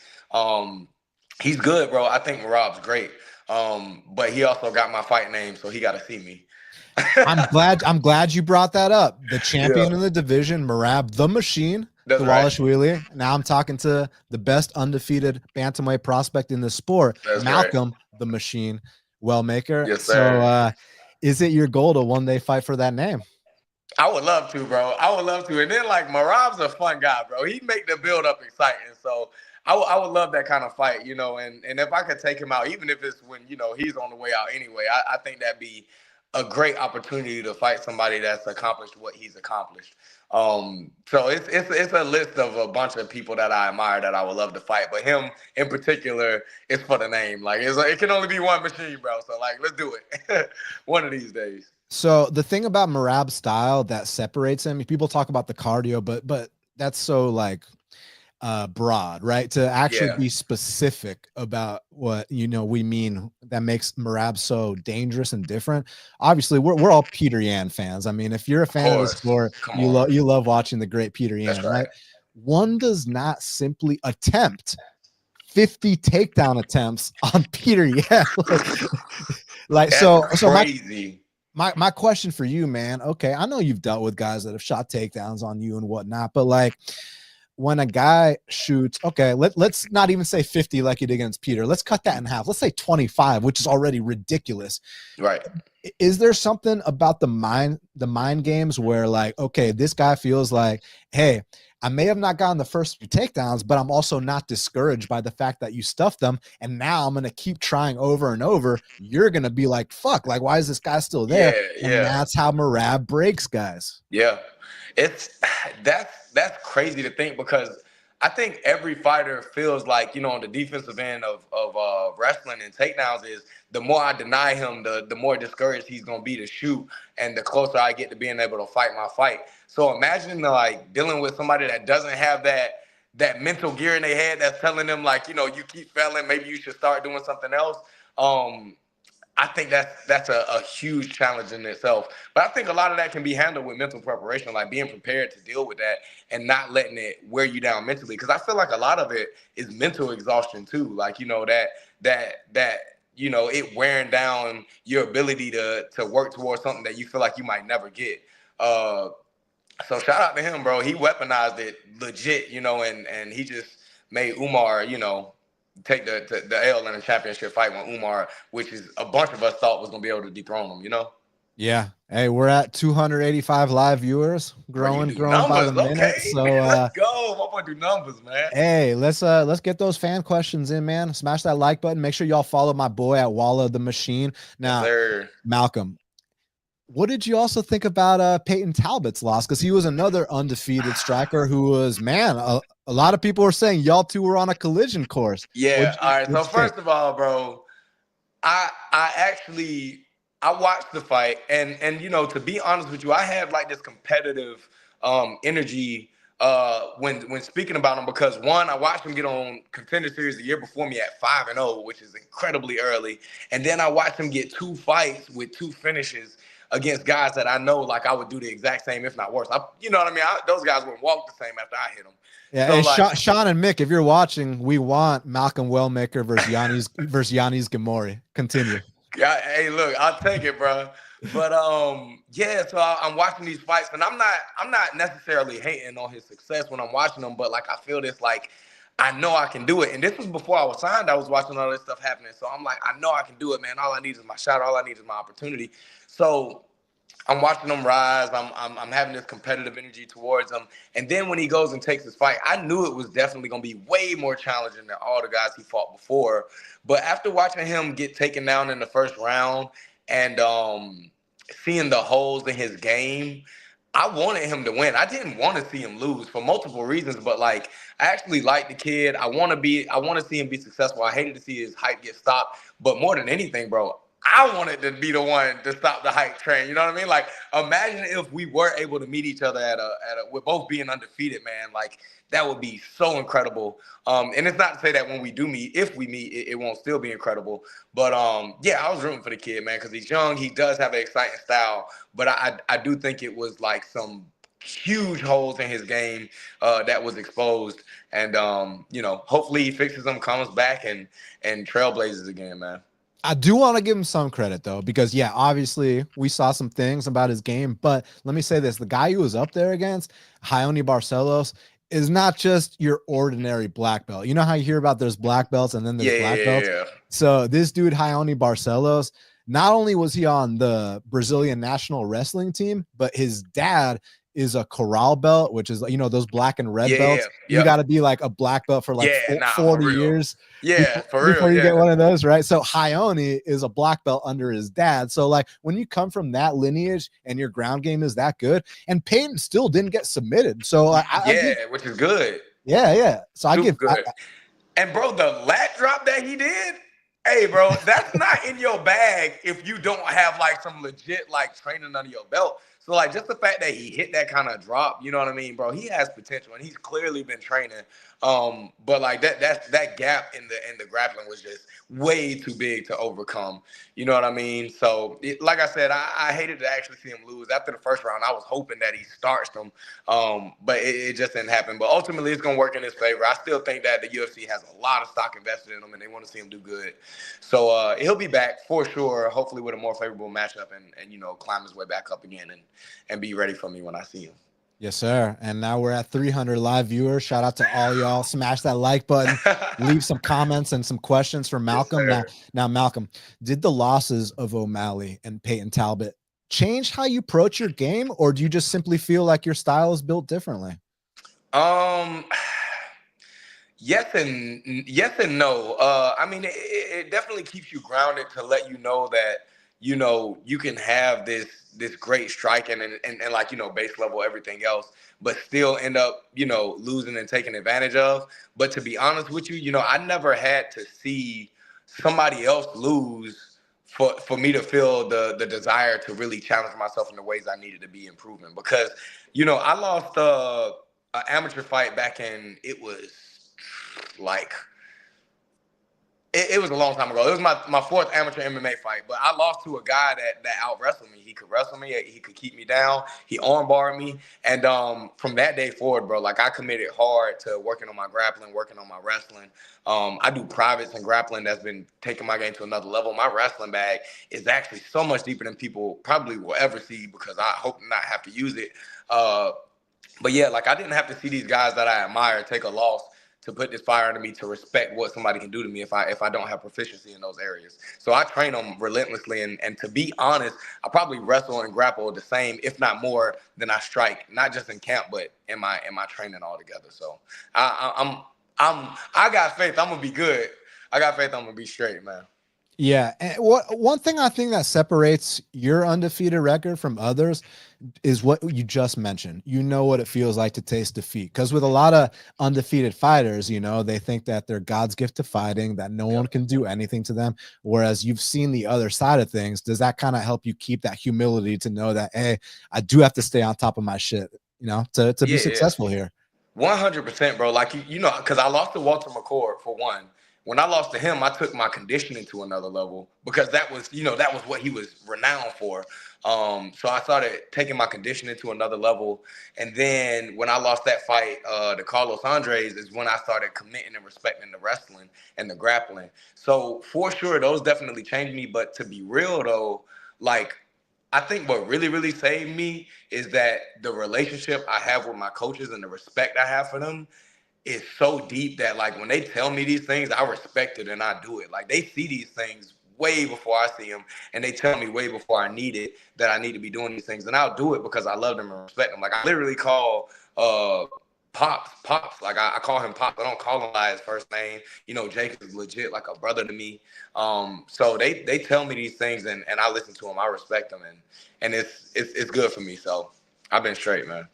He's good, bro. I think Merab's great. But he also got my fight name, so he got to see me. I'm glad you brought that up. The champion in the division, Merab the Machine That's right. Dvalishvili. Now I'm talking to the best undefeated bantamweight prospect in the sport, That's right. Malcolm the Machine Wellmaker. Yes, So, sir. is it your goal to one day fight for that name? I would love to, bro. I would love to. And then like Marab's a fun guy, bro. He'd make the build up exciting. So I would love that kind of fight, you know, and if I could take him out, even if it's when, you know, he's on the way out anyway, I think that'd be a great opportunity to fight somebody that's accomplished what he's accomplished. So it's a list of a bunch of people that I admire that I would love to fight, but him in particular is for the name. Like it can only be one machine, bro. So like let's do it one of these days. So the thing about Merab's style that separates him, people talk about the cardio, but that's so like broad, right? To actually Yeah. be specific about what we mean, that makes Merab so dangerous and different. Obviously, we're all Peter Yan fans. I mean, if you're a fan of the sport, Come you on. love watching the great Peter Yan, That's right? One does not simply attempt 50 takedown attempts on Peter Yan. like That's so crazy. My question for you, man. Okay, I know you've dealt with guys that have shot takedowns on you and whatnot, but like when a guy shoots, okay, let's not even say 50 like you did against Peter. Let's cut that in half. Let's say 25, which is already ridiculous. Right. Is there something about the mind games where like, okay, this guy feels like, hey, I may have not gotten the first few takedowns, but I'm also not discouraged by the fact that you stuffed them. And now I'm going to keep trying over and over. You're going to be like, fuck, like, why is this guy still there? Yeah, and that's how Merab breaks guys. Yeah. That's crazy to think, because I think every fighter feels like, on the defensive end of wrestling and takedowns is the more I deny him, the more discouraged he's going to be to shoot, and the closer I get to being able to fight my fight. So imagine like dealing with somebody that doesn't have that mental gear in their head that's telling them like, you keep failing, maybe you should start doing something else. I think that's a huge challenge in itself. But I think a lot of that can be handled with mental preparation, like being prepared to deal with that and not letting it wear you down mentally. Because I feel like a lot of it is mental exhaustion too. Like, it wearing down your ability to work towards something that you feel like you might never get. So shout out to him, bro. He weaponized it legit, and he just made Umar, take the L in a championship fight when Umar, which is a bunch of us thought was going to be able to dethrone him, Yeah. Hey, we're at 285 live viewers, growing by the minute. Okay. So let's go. I'm gonna do numbers, man. Hey, let's get those fan questions in, man. Smash that like button. Make sure y'all follow my boy at Walla the Machine. Now, yes, Malcolm, what did you also think about Peyton Talbot's loss? Because he was another undefeated striker who was, man, a lot of people were saying y'all two were on a collision course. Yeah. All right. So first of all, bro, I watched the fight, and to be honest with you, I had like this competitive energy when speaking about him, because one, I watched him get on Contender Series the year before me at 5-0, which is incredibly early, and then I watched him get 2 fights with 2 finishes against guys that I know like I would do the exact same, if not worse. You know what I mean? Those guys wouldn't walk the same after I hit them. Yeah, so like, Sean and Mick, if you're watching, we want Malcolm Wellmaker versus Yanis Gamori. Continue. Hey, look, I'll take it, bro. But yeah. So I'm watching these fights, and I'm not necessarily hating on his success when I'm watching them, but like I feel this like I know I can do it. And this was before I was signed. I was watching all this stuff happening, so I'm like, I know I can do it, man. All I need is my shot. All I need is my opportunity. So I'm watching him rise. I'm having this competitive energy towards him. And then when he goes and takes his fight, I knew it was definitely going to be way more challenging than all the guys he fought before. But after watching him get taken down in the first round and seeing the holes in his game, I wanted him to win. I didn't want to see him lose for multiple reasons, but like I actually like the kid. I want to see him be successful. I hated to see his hype get stopped, but more than anything, bro, I wanted to be the one to stop the hype train. You know what I mean? Like, imagine if we were able to meet each other with both being undefeated, man. Like, that would be so incredible. And it's not to say that when we do meet, if we meet, it won't still be incredible. But yeah, I was rooting for the kid, man, because he's young. He does have an exciting style. But I do think it was like some huge holes in his game that was exposed. And hopefully he fixes them, comes back, and trailblazes again, man. I do want to give him some credit, though, because, yeah, obviously we saw some things about his game. But let me say this. The guy he was up there against, Raoni Barcelos, is not just your ordinary black belt. You know how you hear about there's black belts and then there's black belts? Yeah. So this dude, Raoni Barcelos, not only was he on the Brazilian national wrestling team, but his dad is a corral belt, which is, you know, those black and red belts. You got to be like a black belt for like 40 years. Yeah, before you get one of those, right? So Raoni is a black belt under his dad. So like when you come from that lineage and your ground game is that good, and Peyton still didn't get submitted. So which is good. Yeah. So I give good. And bro, the lat drop that he did, hey bro, that's not in your bag if you don't have like some legit like training under your belt. So like just the fact that he hit that kind of drop, you know what I mean, bro? He has potential and he's clearly been training. But like that gap in the grappling was just way too big to overcome. You know what I mean? So like I said, I hated to actually see him lose. After the first round, I was hoping that he starched him. But it just didn't happen. But ultimately it's gonna work in his favor. I still think that the UFC has a lot of stock invested in him and they want to see him do good. So he'll be back for sure, hopefully with a more favorable matchup and you know, climb his way back up again and be ready for me when I see him. Yes, sir. And now we're at 300 live viewers. Shout out to all y'all. Smash that like button. Leave some comments and some questions for Malcolm. Now, Malcolm, did the losses of O'Malley and Peyton Talbot change how you approach your game, or do you just simply feel like your style is built differently? Yes and no. I mean, it definitely keeps you grounded to let you know that, you know, you can have this great striking and like, you know, base level, everything else, but still end up, you know, losing and taking advantage of. But to be honest with you, you know, I never had to see somebody else lose for me to feel the desire to really challenge myself in the ways I needed to be improving. Because, you know, I lost an amateur fight back in, it was like, it was a long time ago. It was my fourth amateur MMA fight, but I lost to a guy that out wrestled me. He could wrestle me. He could keep me down. He arm barred me. And from that day forward, bro, like I committed hard to working on my grappling, working on my wrestling. I do privates and grappling that's been taking my game to another level. My wrestling bag is actually so much deeper than people probably will ever see because I hope not have to use it. But yeah, like I didn't have to see these guys that I admire take a loss to put this fire into me to respect what somebody can do to me if I don't have proficiency in those areas. So I train them relentlessly, and to be honest, I probably wrestle and grapple the same, if not more, than I strike, not just in camp, but in my training altogether. So I got faith I'm gonna be good. I got faith I'm gonna be straight, man. Yeah, and one thing I think that separates your undefeated record from others is what you just mentioned. You know what it feels like to taste defeat, because with a lot of undefeated fighters, you know, they think that they're God's gift to fighting, that no one can do anything to them, whereas you've seen the other side of things. Does that kind of help you keep that humility to know that, hey, I do have to stay on top of my shit, you know, to be successful here? 100%, bro. Like, you know, because I lost to Walter McCord for one. When I lost to him, I took my conditioning to another level because that was, you know, that was what he was renowned for. So I started taking my conditioning to another level. And then when I lost that fight to Carlos Andres is when I started committing and respecting the wrestling and the grappling. So for sure, those definitely changed me. But to be real, though, like, I think what really, really saved me is that the relationship I have with my coaches and the respect I have for them is so deep that, like, when they tell me these things, I respect it and I do it. Like, they see these things way before I see them, and they tell me way before I need it that I need to be doing these things, and I'll do it because I love them and respect them. Like, I literally call Pops. Like, I call him Pops. I don't call him by his first name. You know, Jake is legit like a brother to me. So they tell me these things, and I listen to them. I respect them, and it's good for me. So I've been straight, man.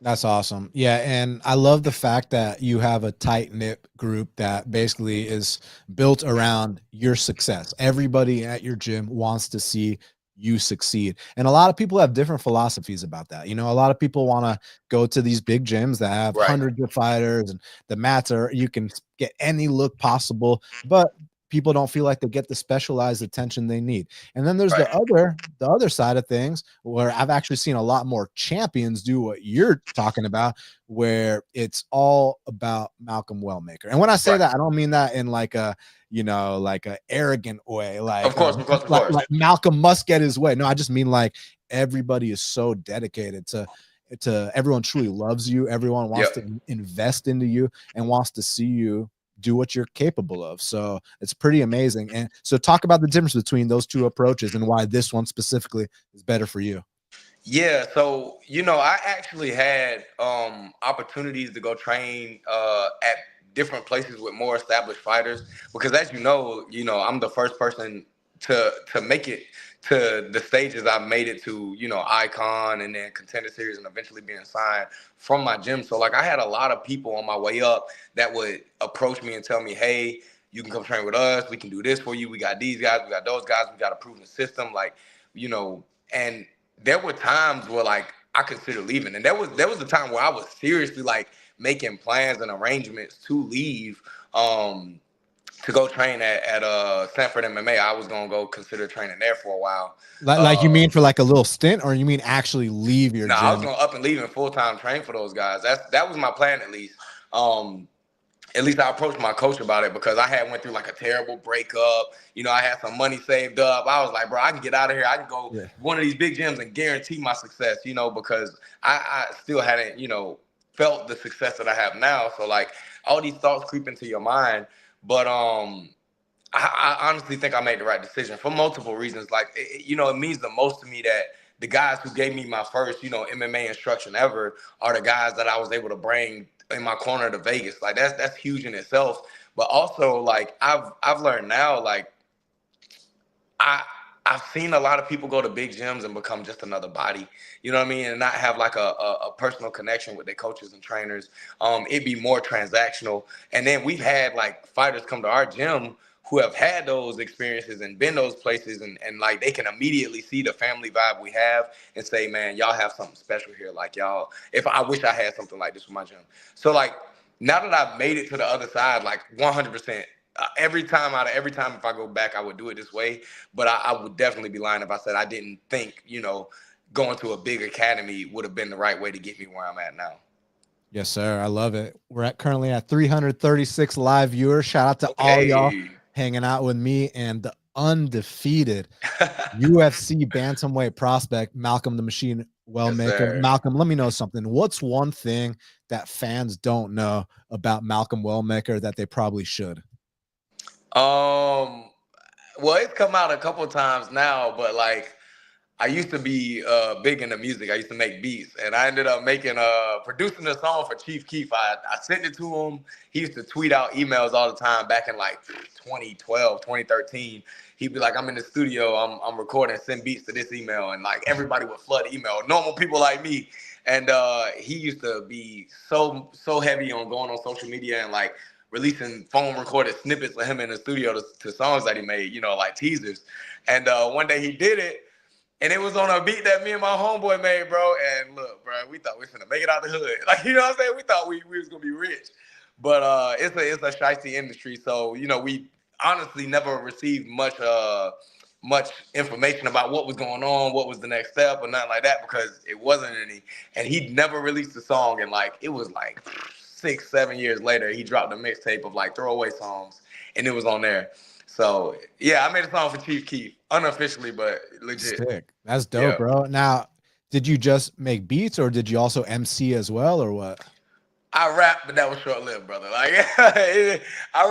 That's awesome. Yeah. And I love the fact that you have a tight knit group that basically is built around your success. Everybody at your gym wants to see you succeed. And a lot of people have different philosophies about that. You know, a lot of people want to go to these big gyms that have hundreds of fighters and the mats are, you can get any look possible, but people don't feel like they get the specialized attention they need. And then there's the other side of things where I've actually seen a lot more champions do what you're talking about, where it's all about Malcolm Wellmaker. And when I say that, I don't mean that in like a, you know, like a arrogant way, like, of course. Like Malcolm must get his way. No, I just mean like everybody is so dedicated to everyone truly loves you. Everyone wants to invest into you and wants to see you do what you're capable of. So it's pretty amazing. And so talk about the difference between those two approaches and why this one specifically is better for you. Yeah, so I actually had opportunities to go train at different places with more established fighters because, as you know, I'm the first person to make it to the stages I've made it to, Icon and then Contender Series and eventually being signed from my gym. So like I had a lot of people on my way up that would approach me and tell me, hey, you can come train with us. We can do this for you. We got these guys. We got those guys. We got a proven system. Like, and there were times where like I considered leaving, and there was a time where I was seriously like making plans and arrangements to leave, to go train at Sanford MMA. I was gonna go consider training there for a while. Like you mean for like a little stint, or you mean actually leave your gym? I was gonna up and leave and full time train for those guys. That was my plan at least. At least I approached my coach about it because I had went through like a terrible breakup. I had some money saved up. I was like, bro, I can get out of here. I can go one of these big gyms and guarantee my success, because I still hadn't, felt the success that I have now. So like all these thoughts creep into your mind. But I honestly think I made the right decision for multiple reasons. Like, it means the most to me that the guys who gave me my first, MMA instruction ever are the guys that I was able to bring in my corner to Vegas. Like that's huge in itself. But also like I've learned now, like I've seen a lot of people go to big gyms and become just another body, you know what I mean? And not have like a personal connection with their coaches and trainers. It'd be more transactional. And then we've had like fighters come to our gym who have had those experiences and been those places, and like they can immediately see the family vibe we have and say, man, y'all have something special here. Like y'all, if I wish I had something like this with my gym. So like now that I've made it to the other side, like 100%, every time if I go back, I would do it this way. But I would definitely be lying if I said I didn't think, going to a big academy would have been the right way to get me where I'm at now. Yes, sir. I love it. We're currently at 336 live viewers. Shout out to all y'all hanging out with me and the undefeated UFC bantamweight prospect, Malcolm the Machine Wellmaker. Yes, Malcolm, let me know something. What's one thing that fans don't know about Malcolm Wellmaker that they probably should? Well, it's come out a couple times now, but like I used to be big into music. I used to make beats, and I ended up producing a song for Chief Keef. I sent it to him. He used to tweet out emails all the time back in like 2012, 2013. He'd be like, I'm in the studio, I'm recording, send beats to this email. And like everybody would flood email, normal people like me. And he used to be so heavy on going on social media and like releasing phone recorded snippets of him in the studio to songs that he made, like teasers. And one day he did it. And it was on a beat that me and my homeboy made, bro. And look, bro, we thought we was gonna make it out the hood. Like, you know what I'm saying? We thought we was gonna be rich. But it's a shiesty industry. So, we honestly never received much information about what was going on, what was the next step, or nothing like that, because it wasn't any. And he'd never released a song. And like, it was like 6-7 years later, he dropped a mixtape of like throwaway songs, and it was on there. So yeah, I made a song for Chief Keef, unofficially, but legit. Sick. That's dope, bro. Now, did you just make beats, or did you also MC as well, or what? I rapped, but that was short-lived, brother. Like I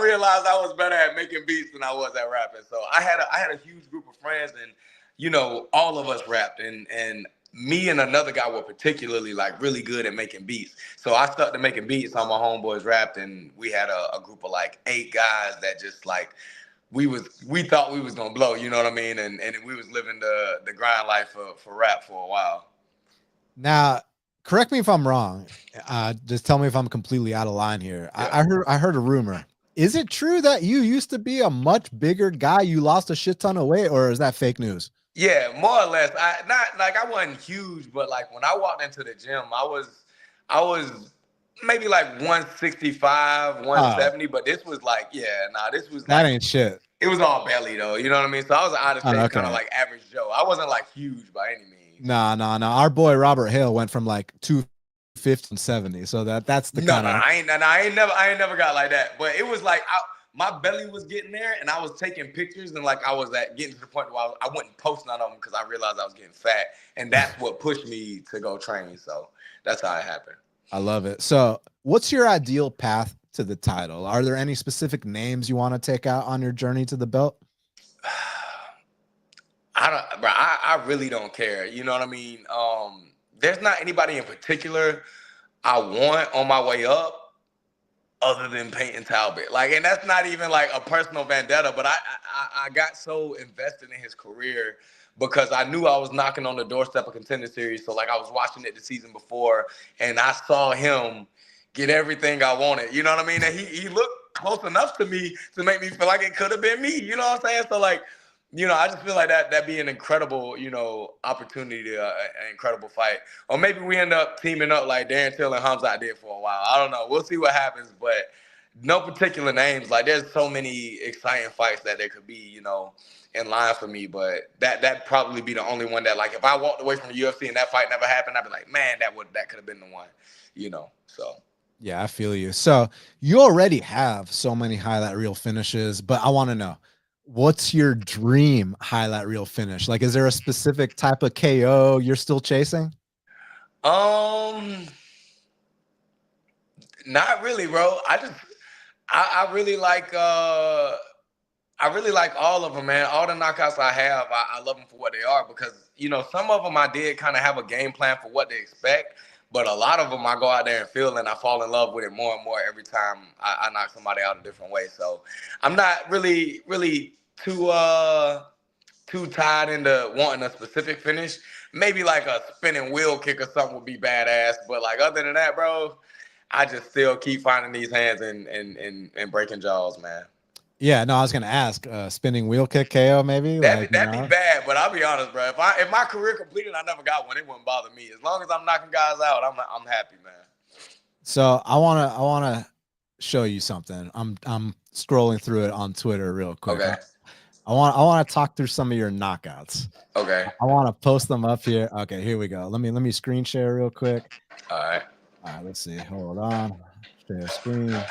realized I was better at making beats than I was at rapping. So I had a huge group of friends, and all of us rapped, and me and another guy were particularly like really good at making beats. So I stuck to making beats. All my homeboys rapped, and we had a group of like 8 guys that just like we thought we was gonna blow, you know what I mean? And we was living the grind life for rap for a while. Now, correct me if I'm wrong. Just tell me if I'm completely out of line here. Yeah. I heard a rumor. Is it true that you used to be a much bigger guy? You lost a shit ton of weight, or is that fake news? Yeah, more or less. I wasn't huge, but like when I walked into the gym, I was maybe like 165, 170, but this was like, this was that like, ain't shit. It was all belly though, you know what I mean? So I was out of shape, kind of like average Joe. I wasn't like huge by any means. Nah. Our boy Robert Hale went from like 250 and 70. So that's the kind of. I ain't never got like that. But it was like my belly was getting there, and I was taking pictures, and like I was getting to the point where I wouldn't post none of them because I realized I was getting fat, and that's what pushed me to go train. So that's how it happened. I love it. So what's your ideal path to the title? Are there any specific names you want to take out on your journey to the belt? I really don't care. You know what I mean? There's not anybody in particular I want on my way up other than Peyton Talbot. Like, and that's not even like a personal vendetta, but I got so invested in his career because I knew I was knocking on the doorstep of Contender Series. So like I was watching it the season before and I saw him get everything I wanted. You know what I mean? And he looked close enough to me to make me feel like it could have been me. You know what I'm saying? So like, you know, I just feel like that'd be an incredible, you know, opportunity, an incredible fight. Or maybe we end up teaming up like Darren Till and Hamzat did for a while. I don't know. We'll see what happens, but no particular names. Like there's so many exciting fights that there could be, you know, in line for me. But that'd probably be the only one that, like, if I walked away from the UFC and that fight never happened, I'd be like, man, that could have been the one, you know. So. Yeah, I feel you. So you already have so many highlight reel finishes, but I want to know, what's your dream highlight reel finish? Like, is there a specific type of KO you're still chasing? Not really, bro. I really like all of them, man. All the knockouts I have, I love them for what they are because, you know, some of them I did kind of have a game plan for what to expect. But a lot of them I go out there and feel and I fall in love with it more and more every time I knock somebody out a different way. So I'm not really too tied into wanting a specific finish. Maybe like a spinning wheel kick or something would be badass. But like other than that, bro, I just still keep finding these hands and breaking jaws, man. Yeah, no, I was gonna ask, spinning wheel kick KO maybe. That'd be bad, but I'll be honest, bro. If my career completed, I never got one. It wouldn't bother me. As long as I'm knocking guys out, I'm happy, man. So I wanna show you something. I'm scrolling through it on Twitter real quick. Okay. I want to talk through some of your knockouts. Okay. I want to post them up here. Okay, here we go. Let me screen share real quick. All right. Let's see. Hold on. Share screen.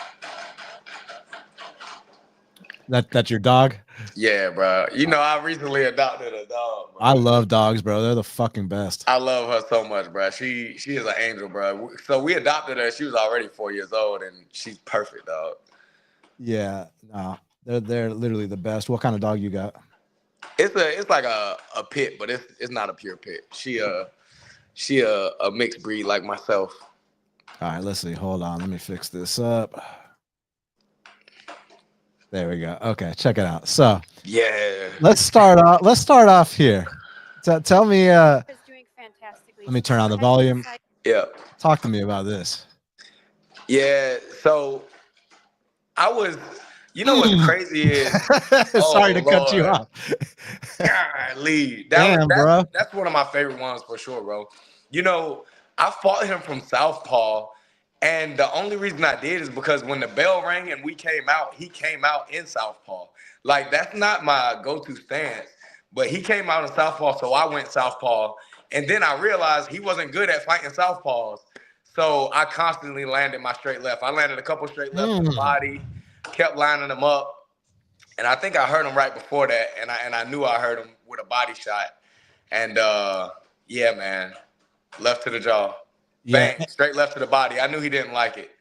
That's your dog? Yeah, bro. You know, I recently adopted a dog, bro. I love dogs, bro. They're the fucking best. I love her so much, bro. She is an angel, bro. So we adopted her. She was already 4 years old, and she's perfect, dog. Yeah, no, they're literally the best. What kind of dog you got? It's like a pit, but it's not a pure pit. She a mixed breed like myself. All right, let's see. Hold on. Let me fix this up. There we go. Okay, check it out. So yeah, let's start off here. Tell me. Let me turn on the volume. Yeah. Talk to me about this. Yeah. So I was. You know what's crazy is. Sorry to cut you off. Golly, bro. That's one of my favorite ones for sure, bro. You know, I fought him from Southpaw. And the only reason I did is because when the bell rang and he came out in Southpaw. Like, that's not my go-to stance. But he came out in Southpaw, so I went Southpaw. And then I realized he wasn't good at fighting Southpaws. So I constantly landed my straight left. I landed a couple straight left to the body, kept lining them up. And I think I heard him right before that. And I knew I heard him with a body shot. And, yeah, man, left to the jaw. Bang, straight left to the body. I knew he didn't like it,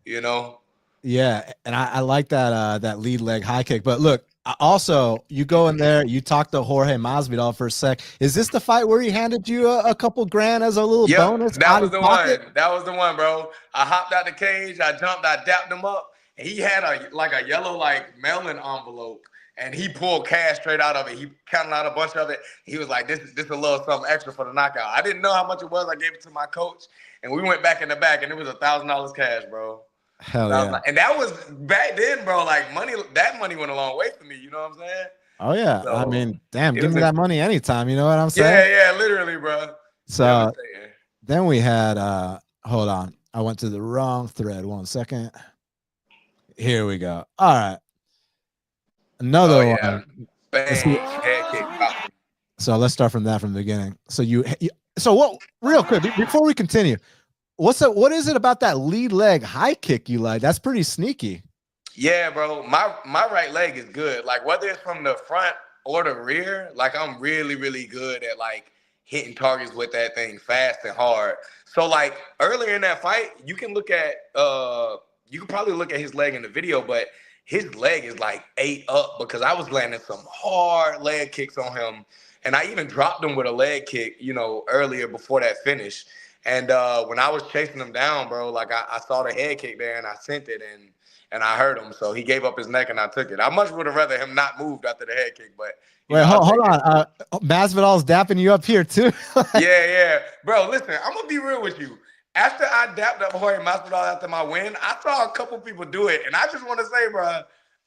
you know? Yeah, and I like that lead leg high kick. But look, also, you go in there, you talk to Jorge Masvidal for a sec. Is this the fight where he handed you a couple grand as a little bonus? That was the one. That was the one, bro. I hopped out the cage, I jumped, I dapped him up, and he had a yellow melon envelope. And he pulled cash straight out of it. He counted out a bunch of it. He was like, this a little something extra for the knockout. I didn't know how much it was. I gave it to my coach. And we went back in the back, and it was $1,000 cash, bro. Hell yeah. And that was back then, bro. Like, that money went a long way for me. You know what I'm saying? Oh, yeah. So, I mean, damn, give me that money anytime. You know what I'm saying? Yeah, literally, bro. So then we had, hold on. I went to the wrong thread. 1 second. Here we go. All right. Another one. Bang. So let's start from the beginning. So so what? Real quick before we continue, what is it about that lead leg high kick you like? That's pretty sneaky. Yeah, bro. My right leg is good. Like whether it's from the front or the rear, like I'm really good at like hitting targets with that thing fast and hard. So like earlier in that fight, you can probably look at his leg in the video, but his leg is like 8 up because I was landing some hard leg kicks on him. And I even dropped him with a leg kick, earlier before that finish. And when I was chasing him down, bro, like I saw the head kick there and I sent it and I hurt him. So he gave up his neck and I took it. I much would have rather him not moved after the head kick, but wait, hold on. Masvidal's dapping you up here too. Yeah. Bro, listen, I'm gonna be real with you. After I dapped up Jorge Masvidal after my win, I saw a couple people do it. And I just want to say, bro,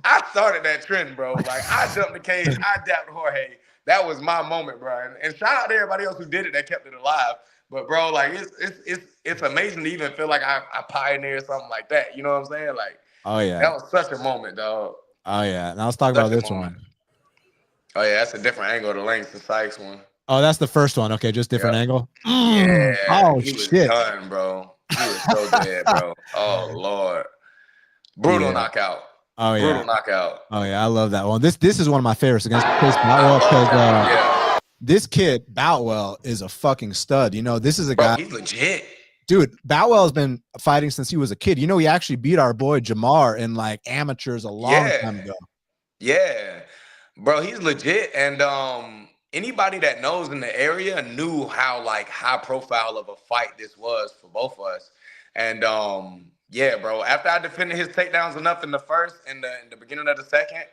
I started that trend, bro. Like I jumped the cage, I dapped Jorge. That was my moment, bro. And shout out to everybody else who did it that kept it alive. But bro, like it's amazing to even feel like I pioneered something like that. You know what I'm saying? Like, oh yeah, that was such a moment, dog. Oh yeah. Now let's talk about this one. Oh yeah, that's a different angle of the Langston Sykes one. Oh, that's the first one. Okay, just different angle. Yeah. Oh he was shit. done, bro. He was so dead, bro. Oh Lord. Brutal knockout. Oh yeah. Brutal knockout. Oh yeah, I love that one. This is one of my favorites against Chris Boutwell because this kid Boutwell is a fucking stud. This is a guy. He's legit. Dude, Boutwell has been fighting since he was a kid. He actually beat our boy Jamar in like amateurs a long time ago. Yeah. Bro, he's legit. And anybody that knows in the area knew how like high profile of a fight this was for both of us. And yeah, bro, after I defended his takedowns enough in the first and the beginning of the second,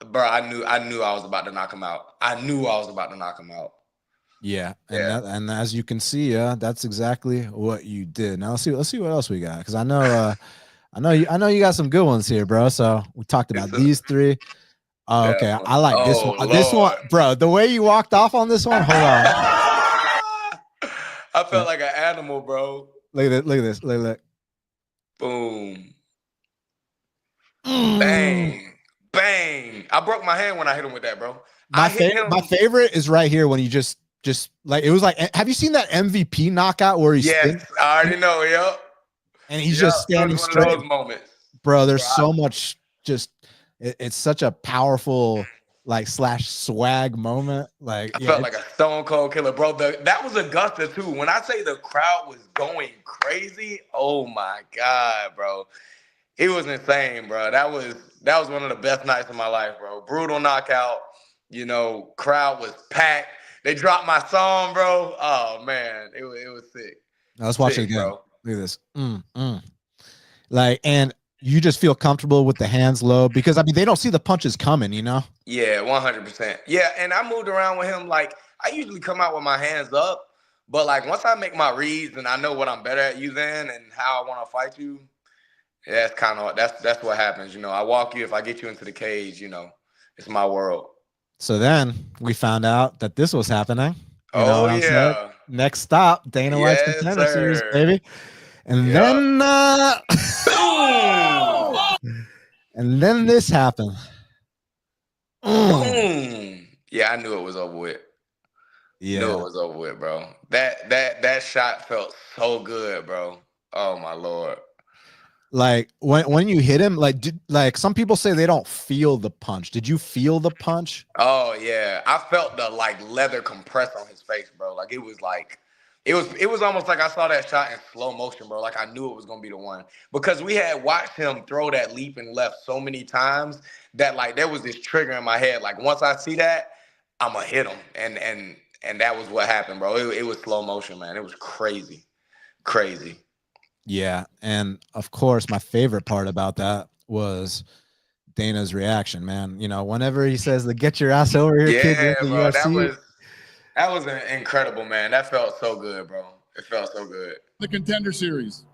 bro, I knew I was about to knock him out. I knew I was about to knock him out. Yeah, and as you can see, that's exactly what you did. Now let's see what else we got, because I know you got some good ones here, bro. So we talked about these three. Oh, okay, I like this one. Lord. This one, bro. The way you walked off on this one. Hold on. I felt like an animal, bro. Look at this. Look at that. Boom. Bang. Bang. I broke my hand when I hit him with that, bro. My favorite is right here when you just like, it was like, have you seen that MVP knockout where he's I already know, yep. And he's just standing straight. One of those moments. Bro, there's so much it's such a powerful like / swag moment. Like I felt like a stone cold killer, bro. That was Augusta too. When I say the crowd was going crazy, oh my God, bro. It was insane, bro. That was one of the best nights of my life, bro. Brutal knockout. Crowd was packed. They dropped my song, bro. Oh man, it was sick. Now let's watch it again. Bro. Look at this. Like, and you just feel comfortable with the hands low because they don't see the punches coming, Yeah, 100%. Yeah, and I moved around with him. Like, I usually come out with my hands up, but like once I make my reads and I know what I'm better at you then and how I want to fight you, that's kind of that's what happens. I walk you. If I get you into the cage, it's my world. So then we found out that this was happening. Oh yeah. Next stop, Dana White's Contender Series, baby. And then and then this happened. Yeah, I knew it was over with. Yeah, knew it was over with, bro. That shot felt so good, bro. Oh my Lord. Like when you hit him, like some people say they don't feel the punch. Did you feel the punch? Oh yeah, I felt the like leather compress on his face, bro. Like it was almost like I saw that shot in slow motion, bro. Like I knew it was gonna be the one because we had watched him throw that leaping left so many times that like there was this trigger in my head. Like once I see that, I'm gonna hit him, and that was what happened, bro. It was slow motion, man. It was crazy. Yeah, and of course, my favorite part about that was Dana's reaction, man. Whenever he says the "get your ass over here," kid, bro, UFC. That was incredible, man. That felt so good, bro. It felt so good. The Contender Series.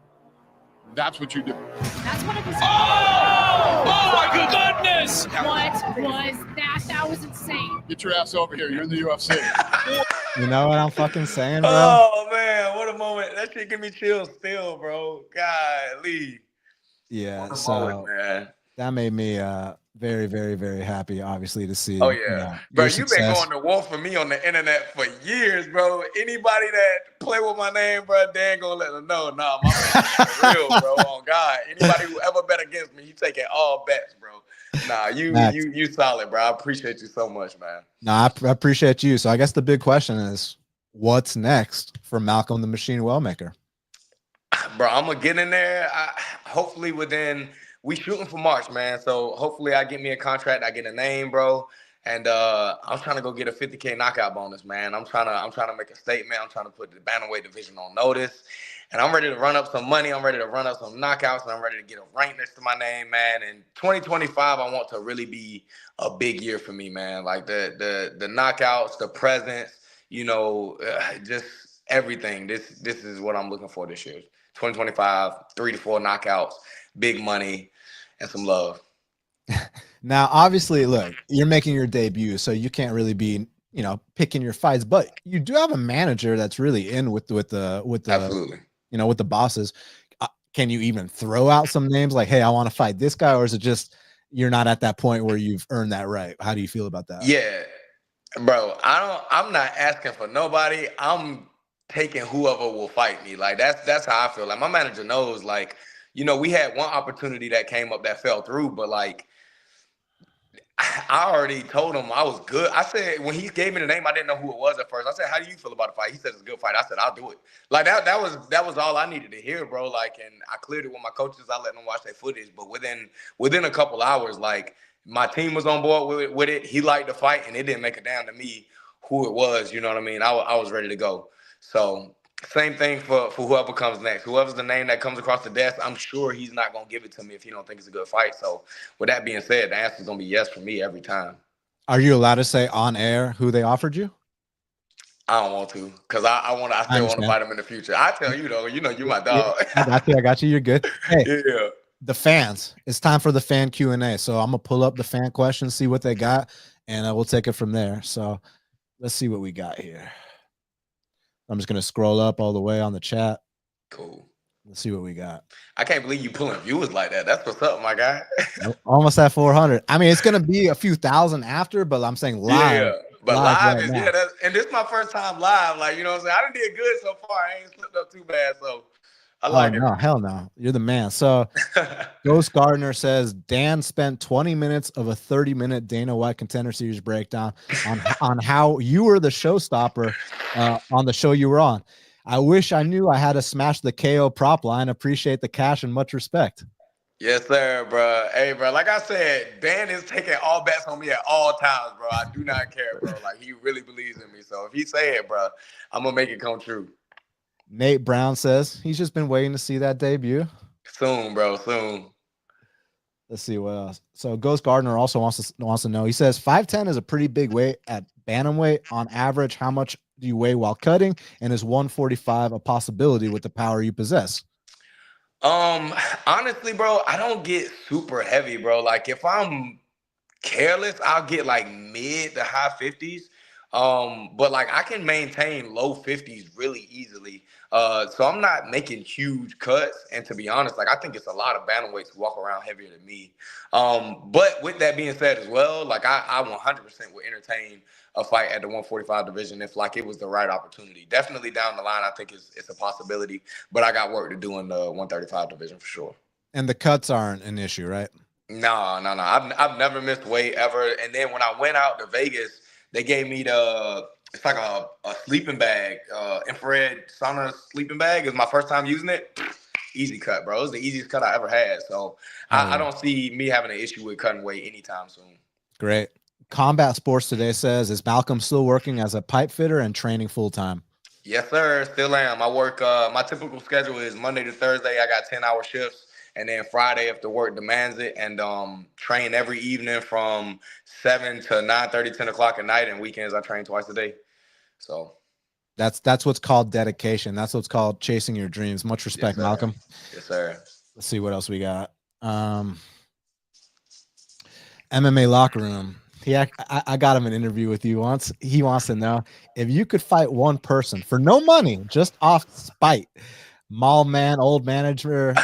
That's what you do. That's what it was. Oh my goodness! What was that? That was insane. Get your ass over here. You're in the UFC. You know what I'm fucking saying, bro? Oh man, what a moment! That shit give me chills still, bro. Golly. Yeah. So man. That made me very, very, very happy, obviously, to see. Oh yeah, bro. You've been going to war for me on the internet for years, bro. Anybody that play with my name, bro, Dan gonna let them know. Nah, my man for real, bro. On God, anybody who ever bet against me, you taking all bets, bro. Nah, you solid, bro. I appreciate you so much, man. Nah, I appreciate you. So I guess the big question is, What's next for Malcolm the Machine Wellmaker? Bro, I'm gonna get in there. Hopefully we shooting for March, man. So hopefully I get me a contract, I get a name, bro. And I'm trying to go get a 50K knockout bonus, man. I'm trying to make a statement. I'm trying to put the bantamweight division on notice. And I'm ready to run up some money. I'm ready to run up some knockouts, and I'm ready to get a rank next to my name, man. And 2025, I want to really be a big year for me, man. Like the knockouts, the presence, just everything. This is what I'm looking for this year. 2025, 3 to 4 knockouts, big money, and some love. Now, obviously, look, you're making your debut, so you can't really be, picking your fights, but you do have a manager that's really in with the Absolutely. With the bosses. Can you even throw out some names like, hey, I want to fight this guy, or is it just you're not at that point where you've earned that right? How do you feel about that? Yeah, bro, I'm not asking for nobody. I'm taking whoever will fight me. Like that's how I feel. Like my manager knows, like, we had one opportunity that came up that fell through, but like I already told him I was good. I said, when he gave me the name, I didn't know who it was at first. I said, how do you feel about the fight? He said, it's a good fight. I said, I'll do it. Like that was all I needed to hear, bro. Like, and I cleared it with my coaches. I let them watch their footage. But within a couple hours, like, my team was on board with it. He liked the fight, and it didn't make a damn to me who it was. You know what I mean? I was ready to go. So same thing for whoever comes next. Whoever's the name that comes across the desk, I'm sure he's not going to give it to me if he don't think it's a good fight. So with that being said, the answer is going to be yes for me every time. Are you allowed to say on air who they offered you? I don't want to, because I still want to fight him in the future. I tell you, though, you're my dog. I got you. You're good. Hey, yeah. The fans, it's time for the fan Q&A. So I'm going to pull up the fan questions, see what they got, and we'll take it from there. So let's see what we got here. I'm just going to scroll up all the way on the chat. Cool. Let's see what we got. I can't believe you pulling viewers like that. That's what's up, my guy. Almost at 400. I mean, it's going to be a few thousand after, but I'm saying live. Yeah, but live right is, now. And this is my first time live. Like, you know what I'm saying? I done did good so far. I ain't slipped up too bad, so I like it. No, hell no. You're the man. So Ghost Gardner says, Dan spent 20 minutes of a 30-minute Dana White Contender Series breakdown on how you were the showstopper on the show you were on. I wish I knew I had to smash the KO prop line. Appreciate the cash and much respect. Yes, sir, bro. Hey, bro, like I said, Dan is taking all bets on me at all times, bro. I do not care, bro. Like, he really believes in me. So if he say it, bro, I'm going to make it come true. Nate Brown says he's just been waiting to see that debut. Soon, bro, soon. Let's see what else. So Ghost Gardner also wants to know. He says 5'10" is a pretty big weight at bantamweight. On average, how much do you weigh while cutting? And is 145 a possibility with the power you possess? Honestly, bro, I don't get super heavy, bro. Like, if I'm careless, I'll get like mid to high 50s. But like I can maintain low 50s really easily. So I'm not making huge cuts. And to be honest, like I think it's a lot of bantamweights who walk around heavier than me. But with that being said as well, like I 100% would entertain a fight at the 145 division if like it was the right opportunity. Definitely down the line, I think it's a possibility. But I got work to do in the 135 division for sure. And the cuts aren't an issue, right? No. I've never missed weight ever. And then when I went out to Vegas, they gave me it's like a sleeping bag, infrared sauna sleeping bag. It was my first time using it. Easy cut, bro. It was the easiest cut I ever had. So I don't see me having an issue with cutting weight anytime soon. Great. Combat Sports Today says, is Malcolm still working as a pipe fitter and training full-time? Yes, sir. Still am. I work, my typical schedule is Monday to Thursday. I got 10-hour shifts. And then Friday, if the work demands it, and train every evening from 7 to 9:30, 10 o'clock at night. And weekends, I train twice a day. So that's what's called dedication. That's what's called chasing your dreams. Much respect, yes, Malcolm. Yes, sir. Let's see what else we got. MMA Locker Room. I got him an interview with you once. He wants to know if you could fight one person for no money, just off spite. Mall man, old manager,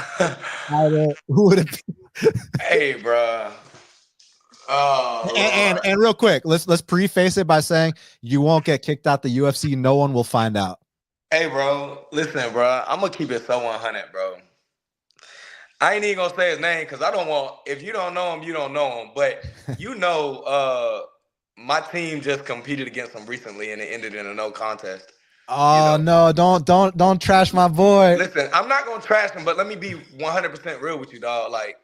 who would it be? Hey, bro. And real quick, let's preface it by saying you won't get kicked out the UFC. No one will find out. Hey, bro. Listen, bro. I'm gonna keep it so 100, bro. I ain't even gonna say his name because I don't want. If you don't know him, you don't know him. But my team just competed against him recently, and it ended in a no contest. Oh no, don't trash my boy. Listen, I'm not gonna trash him, but let me be 100% real with you, dog. Like,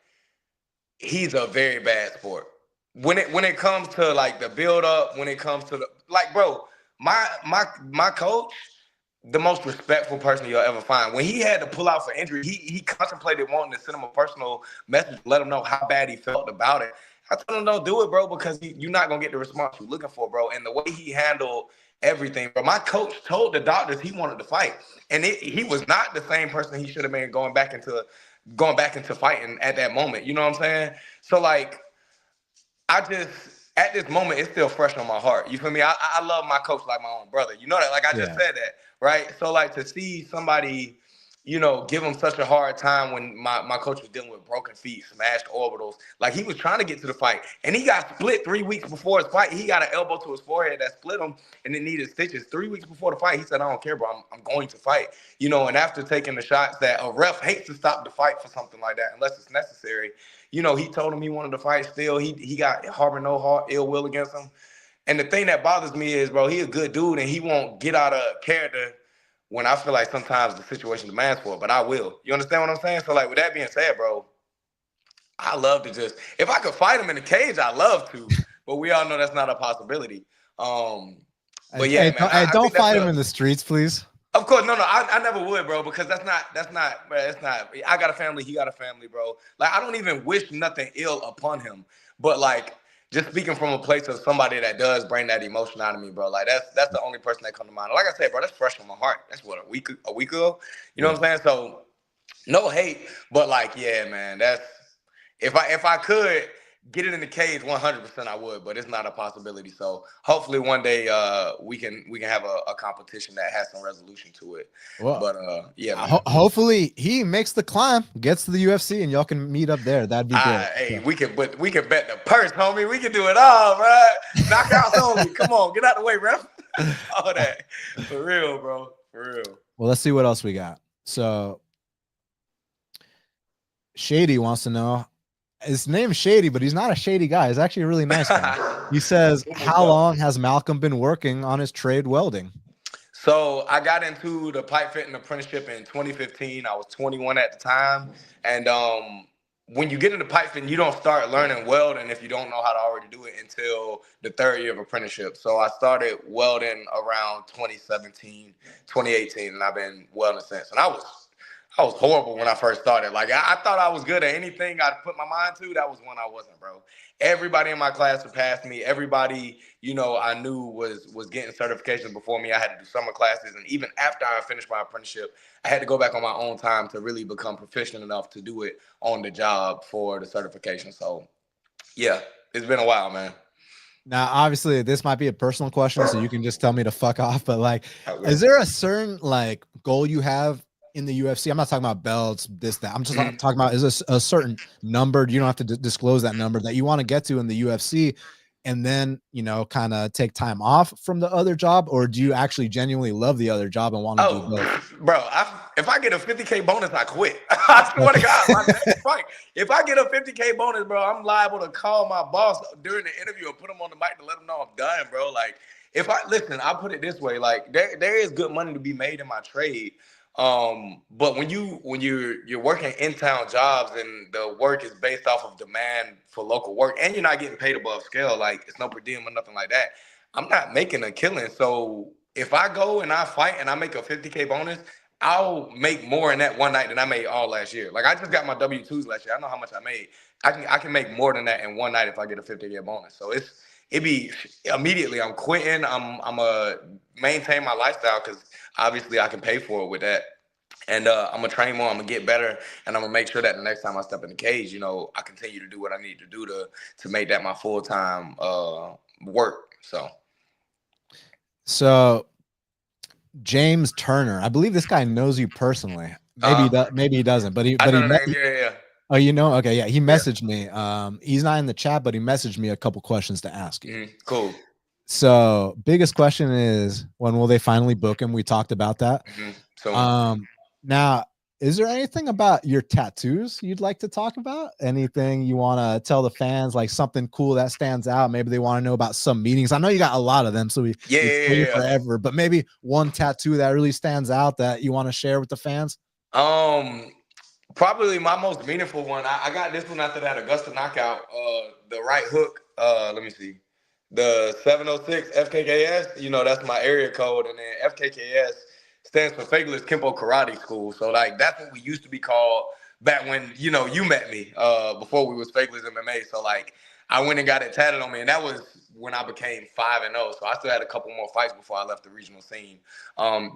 he's a very bad sport. When it comes to like the build up, when it comes to the like, bro, my coach, the most respectful person you'll ever find. When he had to pull out for injury, he contemplated wanting to send him a personal message, let him know how bad he felt about it. I told him, don't do it, bro, because you're not gonna get the response you're looking for, bro. And the way he handled everything, bro. My coach told the doctors he wanted to fight, and he was not the same person he should have been going back into fighting at that moment. You know what I'm saying? So like, I just at this moment it's still fresh on my heart. You feel me? I love my coach like my own brother. You know that? Like I just said that, right? So like to see somebody, give him such a hard time when my coach was dealing with broken feet, smashed orbitals. Like he was trying to get to the fight, and he got split 3 weeks before his fight. He got an elbow to his forehead that split him, and it needed stitches. 3 weeks before the fight, he said, "I don't care, bro. I'm going to fight." And after taking the shots that a ref hates to stop the fight for something like that unless it's necessary. He told him he wanted to fight still. He got harbor no ill will against him. And the thing that bothers me is, bro, he a good dude, and he won't get out of character when I feel like sometimes the situation demands for it, but I will. You understand what I'm saying? So, like, with that being said, bro, I love to if I could fight him in the cage, I love to, but we all know that's not a possibility. But yeah, man. Don't fight him in the streets, please. Of course, no, I never would, bro, because that's not, bro, it's not. I got a family, he got a family, bro. Like, I don't even wish nothing ill upon him, but like, just speaking from a place of somebody that does bring that emotion out of me, bro. Like that's the only person that comes to mind. Like I said, bro, that's fresh on my heart. That's what a week ago. You know what I'm saying? So no hate, but like, yeah, man, that's if I could get it in the cage 100%, I would, but it's not a possibility. So hopefully one day we can have a competition that has some resolution to it. Well, but yeah, hopefully he makes the climb, gets to the UFC, and y'all can meet up there. That'd be good. Hey, we can bet the purse, homie. We can do it all, bro. Knockouts only. Come on, get out the way, ref. All that for real, bro. For real. Well, let's see what else we got. So Shady wants to know. His name's Shady, but he's not a shady guy. He's actually a really nice guy. He says, how long has Malcolm been working on his trade welding? So I got into the pipe fitting apprenticeship in 2015. I was 21 at the time. And when you get into pipe fitting, you don't start learning welding if you don't know how to already do it until the 3rd year of apprenticeship. So I started welding around 2017, 2018, and I've been welding since. And I was horrible when I first started. Like, I thought I was good at anything I put my mind to. That was when I wasn't, bro. Everybody in my class surpassed me. Everybody, I knew was getting certifications before me. I had to do summer classes. And even after I finished my apprenticeship, I had to go back on my own time to really become proficient enough to do it on the job for the certification. So, yeah, it's been a while, man. Now, obviously, this might be a personal question, so you can just tell me to fuck off. But, like, is there a certain, like, goal you have in the UFC? I'm not talking about belts, this, that. I'm just talking about, is this a certain number? You don't have to disclose that number that you want to get to in the UFC, and then, kind of take time off from the other job? Or do you actually genuinely love the other job and want to do both? Bro, if I get a 50K bonus, I quit. I swear to God, my next fight. If I get a 50K bonus, bro, I'm liable to call my boss during the interview and put him on the mic to let him know I'm done, bro. Like, I'll put it this way, like, there is good money to be made in my trade. But when you're working in-town jobs and the work is based off of demand for local work and you're not getting paid above scale, like it's no per diem or nothing like that, I'm not making a killing. So if I go and I fight and I make a 50K bonus, I'll make more in that one night than I made all last year. Like, I just got my W-2s last year. I know how much I made. I can make more than that in one night if I get a 50K bonus. So it be immediately I'm quitting. I'm gonna maintain my lifestyle because obviously I can pay for it with that. And I'm gonna train more, I'm gonna get better, and I'm gonna make sure that the next time I step in the cage, I continue to do what I need to do to make that my full-time work. So James Turner, I believe this guy knows you personally. Maybe he doesn't, but he yeah. Oh, okay, yeah. He messaged me. He's not in the chat, but he messaged me a couple questions to ask you. Cool. So, biggest question is, when will they finally book him? We talked about that. So now, Is there anything about your tattoos you'd like to talk about? Anything you want to tell the fans, like something cool that stands out? Maybe they want to know about some meetings. I know you got a lot of them, so we stay forever. But maybe one tattoo that really stands out that you want to share with the fans. Probably my most meaningful one. I got this one after that Augusta knockout. The right hook. Let me see. The 706 FKKS. You know, that's my area code, and then FKKS stands for Fakeless Kempo Karate School. So like that's what we used to be called back when, you know, you met me before we was Fakeless MMA. So like I went and got it tatted on me, and that was when I became 5-0. So I still had a couple more fights before I left the regional scene.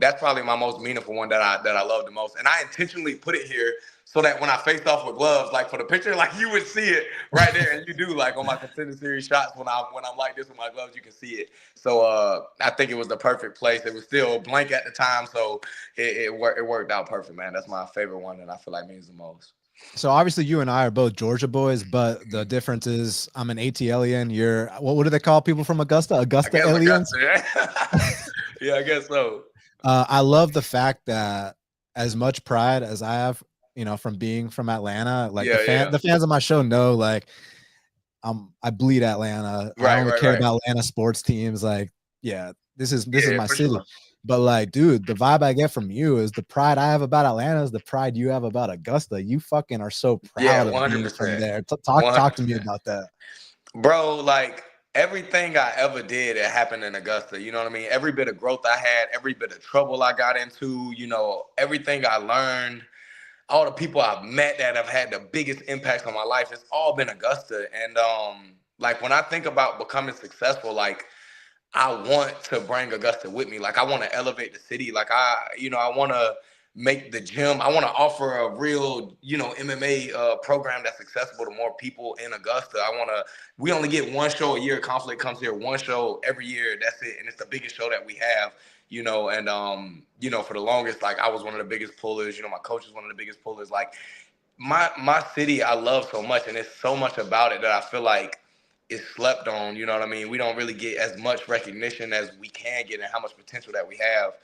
That's probably my most meaningful one that I love the most. And I intentionally put it here so that when I faced off with gloves, like for the picture, like you would see it right there, and you do, like on my Contender series shots when I'm like this with my gloves, you can see it. So I think it was the perfect place. It was still blank at the time, so it worked out perfect, man. That's my favorite one, and I feel like means the most. So obviously you and I are both Georgia boys, but the difference is I'm an ATLian. You're what do they call people from Augusta? Augusta aliens? Yeah, I guess so. I love the fact that as much pride as I have, you know, from being from Atlanta, like the fans of my show know, like I bleed Atlanta. I only care about Atlanta sports teams. Like, this is my city. Sure. But like, dude, the vibe I get from you is the pride I have about Atlanta is the pride you have about Augusta. You fucking are so proud of being from there. Talk to me about that. Bro, like everything I ever did, it happened in Augusta. You know what I mean? Every bit of growth I had, every bit of trouble I got into, you know, everything I learned, all the people I've met that have had the biggest impacts on my life, it's all been Augusta. And like when I think about becoming successful, like I want to bring Augusta with me. Like I want to elevate the city. Like I want to make the gym. I want to offer a real, you know, MMA program that's accessible to more people in Augusta. We only get one show a year. Conflict comes here one show every year. That's it. And it's the biggest show that we have, you know, and, you know, for the longest, like I was one of the biggest pullers, you know, my coach is one of the biggest pullers. Like my city, I love so much. And there's so much about it that I feel like is slept on, you know what I mean? We don't really get as much recognition as we can get and how much potential that we have.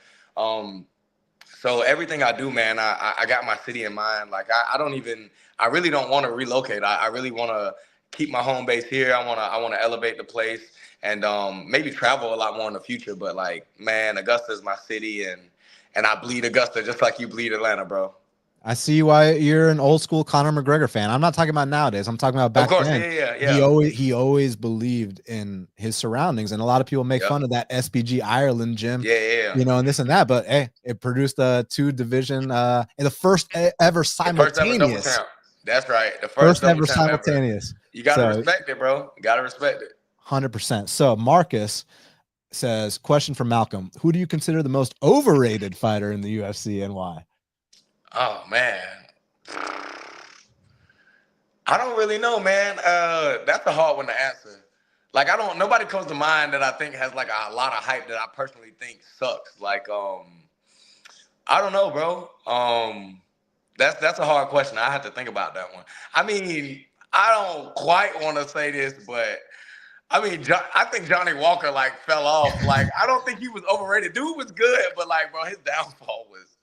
So everything I do, man, I got my city in mind. Like I really don't want to relocate. I really want to keep my home base here. I want to elevate the place and maybe travel a lot more in the future. But like, man, Augusta is my city and I bleed Augusta just like you bleed Atlanta, bro. I see why you're an old school Conor McGregor fan. I'm not talking about nowadays. I'm talking about back then. Yeah. He always believed in his surroundings, and a lot of people make fun of that SPG Ireland gym. You know, and this and that. But hey, it produced a 2-division, in the first ever simultaneous. That's right. The first ever simultaneous. You gotta respect it, bro. You gotta respect it. 100%. So Marcus says, question for Malcolm: who do you consider the most overrated fighter in the UFC and why? Oh man, I don't really know, man. That's a hard one to answer. Like nobody comes to mind that I think has like a lot of hype that I personally think sucks. Like, I don't know, bro. That's a hard question. I have to think about that one. I mean, I don't quite want to say this, but I mean, I think Johnny Walker like fell off. Like, I don't think he was overrated. Dude was good, but like, bro, his downfall was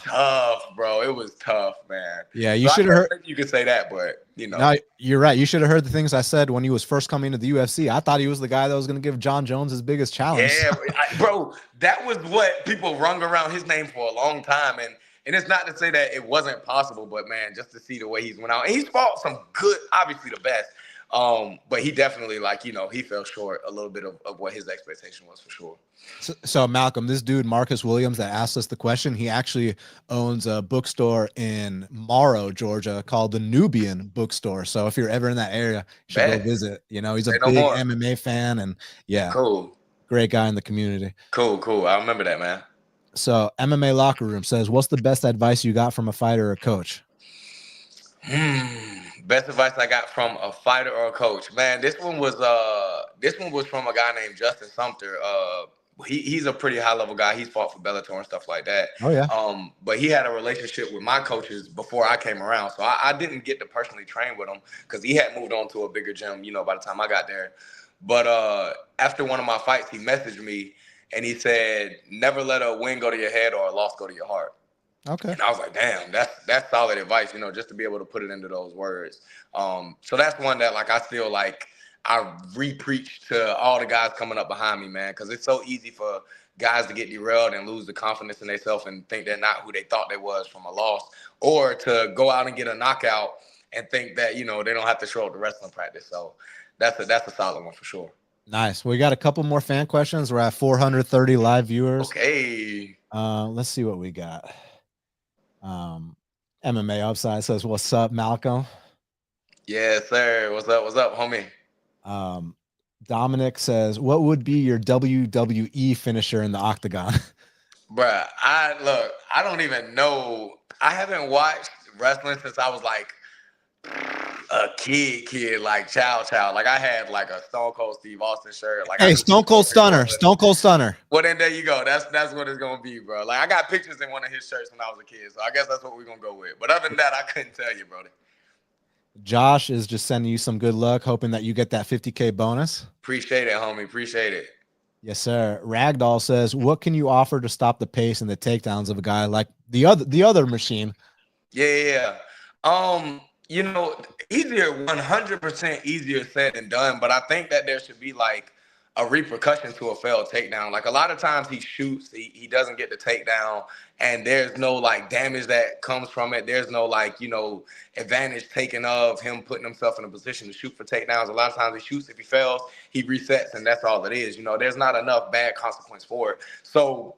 tough, bro. It was tough, man. Yeah, you should have heard. You could say that, but you know, no, you're right. You should have heard the things I said when he was first coming to the UFC. I thought he was the guy that was going to give John Jones his biggest challenge. Yeah, bro, that was what people rung around his name for a long time, and it's not to say that it wasn't possible, but man, just to see the way he's went out, and he's fought some good, obviously the best. But he definitely, like, you know, he fell short a little bit of what his expectation was for sure. So Malcolm, this dude, Marcus Williams, that asked us the question, he actually owns a bookstore in Morrow, Georgia, called the Nubian Bookstore. So if you're ever in that area, you should go visit. You know, he's a big MMA fan, and cool, great guy in the community. Cool. I remember that, man. So MMA Locker Room says, what's the best advice you got from a fighter or a coach? Best advice I got from a fighter or a coach, man. This one was from a guy named Justin Sumter. He's a pretty high level guy. He's fought for Bellator and stuff like that. Oh yeah. But he had a relationship with my coaches before I came around, so I didn't get to personally train with him because he had moved on to a bigger gym, you know, by the time I got there. But after one of my fights, he messaged me and he said, "Never let a win go to your head or a loss go to your heart." Okay. And I was like, damn, that's solid advice, you know, just to be able to put it into those words. So that's one that like I feel like I re-preach to all the guys coming up behind me, man, because it's so easy for guys to get derailed and lose the confidence in themselves and think they're not who they thought they was from a loss, or to go out and get a knockout and think that, you know, they don't have to show up to wrestling practice. So that's a solid one for sure. Nice. We got a couple more fan questions. We're at 430 live viewers. Okay. Let's see what we got. MMA Upside says, "What's up, Malcolm?" Yes, sir. What's up, homie? Dominic says, "What would be your WWE finisher in the octagon?" Bruh, I don't even know. I haven't watched wrestling since I was like a kid, like child. Like I had like a Stone Cold Steve Austin shirt. Like, hey, Stone Cold Stunner. Stone Cold Stunner. Well, then there you go. That's what it's gonna be, bro. Like I got pictures in one of his shirts when I was a kid, so I guess that's what we're gonna go with. But other than that, I couldn't tell you, brother. Josh is just sending you some good luck, hoping that you get that 50K bonus. Appreciate it, homie. Appreciate it. Yes, sir. Ragdoll says, "What can you offer to stop the pace and the takedowns of a guy like the other machine?" Yeah. You know, 100% easier said than done. But I think that there should be like a repercussion to a failed takedown. Like a lot of times he shoots, he doesn't get the takedown, and there's no like damage that comes from it. There's no like, you know, advantage taken of him putting himself in a position to shoot for takedowns. A lot of times he shoots, if he fails, he resets, and that's all it is. You know, there's not enough bad consequence for it. So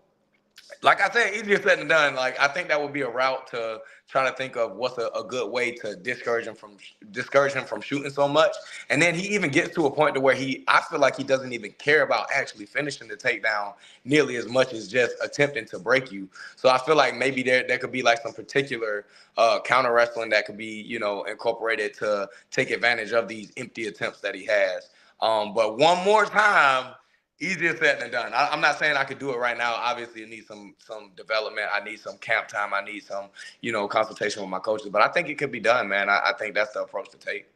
like I said, easier said than done. Like I think that would be a route to try to think of what's a good way to discourage him from shooting so much. And then he even gets to a point to where I feel like he doesn't even care about actually finishing the takedown nearly as much as just attempting to break you. So I feel like maybe there could be like some particular counter wrestling that could be, you know, incorporated to take advantage of these empty attempts that he has. But one more time, easier said than done. I'm not saying I could do it right now. Obviously, it needs some development. I need some camp time. I need some, you know, consultation with my coaches. But I think it could be done, man. I think that's the approach to take.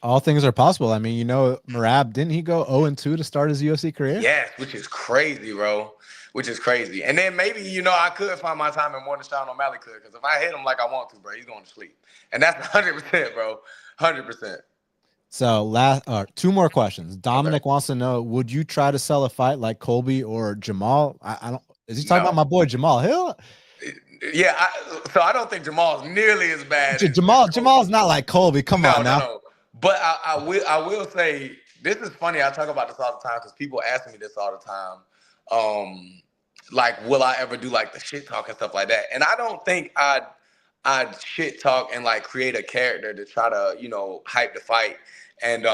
All things are possible. I mean, you know, Merab, didn't he go 0-2 to start his UFC career? Yes, which is crazy, bro. Which is crazy. And then maybe, you know, I could find my time in more than Sean O'Malley could. Because if I hit him like I want to, bro, he's going to sleep. And that's 100%, bro. 100%. So two more questions. Dominic wants to know, would you try to sell a fight like Colby or Jamal? I don't. Is he talking about my boy Jamal Hill? Yeah, so I don't think Jamal's nearly as bad. Jamal's not like Colby. Come on now. No. But I will say, this is funny. I talk about this all the time because people ask me this all the time. Like, will I ever do like the shit talk and stuff like that? And I don't think I'd shit talk and like create a character to try to, you know, hype the fight and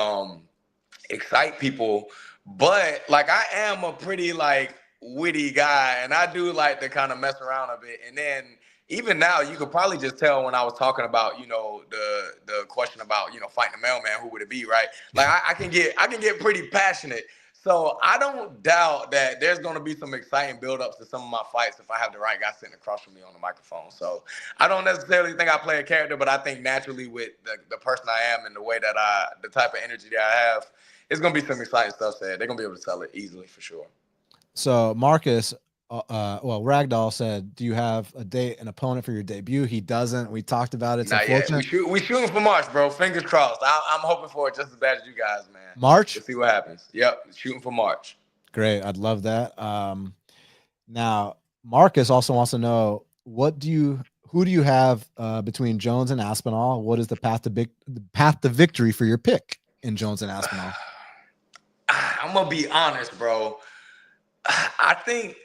excite people. But like I am a pretty like witty guy, and I do like to kind of mess around a bit. And then even now, you could probably just tell when I was talking about, you know, the question about, you know, fighting the mailman, who would it be, right? Like I can get pretty passionate. So I don't doubt that there's going to be some exciting build-ups to some of my fights if I have the right guy sitting across from me on the microphone. So I don't necessarily think I play a character, but I think naturally with the person I am and the way that the type of energy that I have, it's going to be some exciting stuff said. They're going to be able to sell it easily for sure. So Marcus, Ragdoll said, do you have an opponent for your debut? He doesn't. We talked about it. Not yet. We shooting for March, bro. Fingers crossed. I'm hoping for it just as bad as you guys, man. March? We'll see what happens. Yep, shooting for March. Great. I'd love that. Now, Marcus also wants to know, who do you have between Jones and Aspinall? What is the path to victory for your pick in Jones and Aspinall? I'm gonna be honest, bro. I think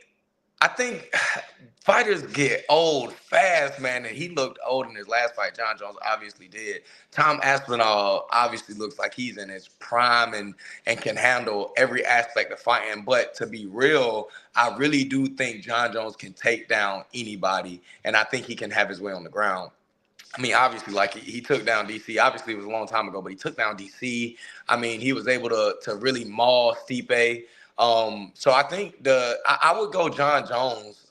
fighters get old fast, man, and he looked old in his last fight. John Jones obviously did. Tom Aspinall obviously looks like he's in his prime and can handle every aspect of fighting. But to be real, I really do think John Jones can take down anybody, and I think he can have his way on the ground. I mean, obviously, like he took down DC. Obviously, it was a long time ago, but he took down DC. I mean, he was able to really maul Stipe. So I think I would go John Jones,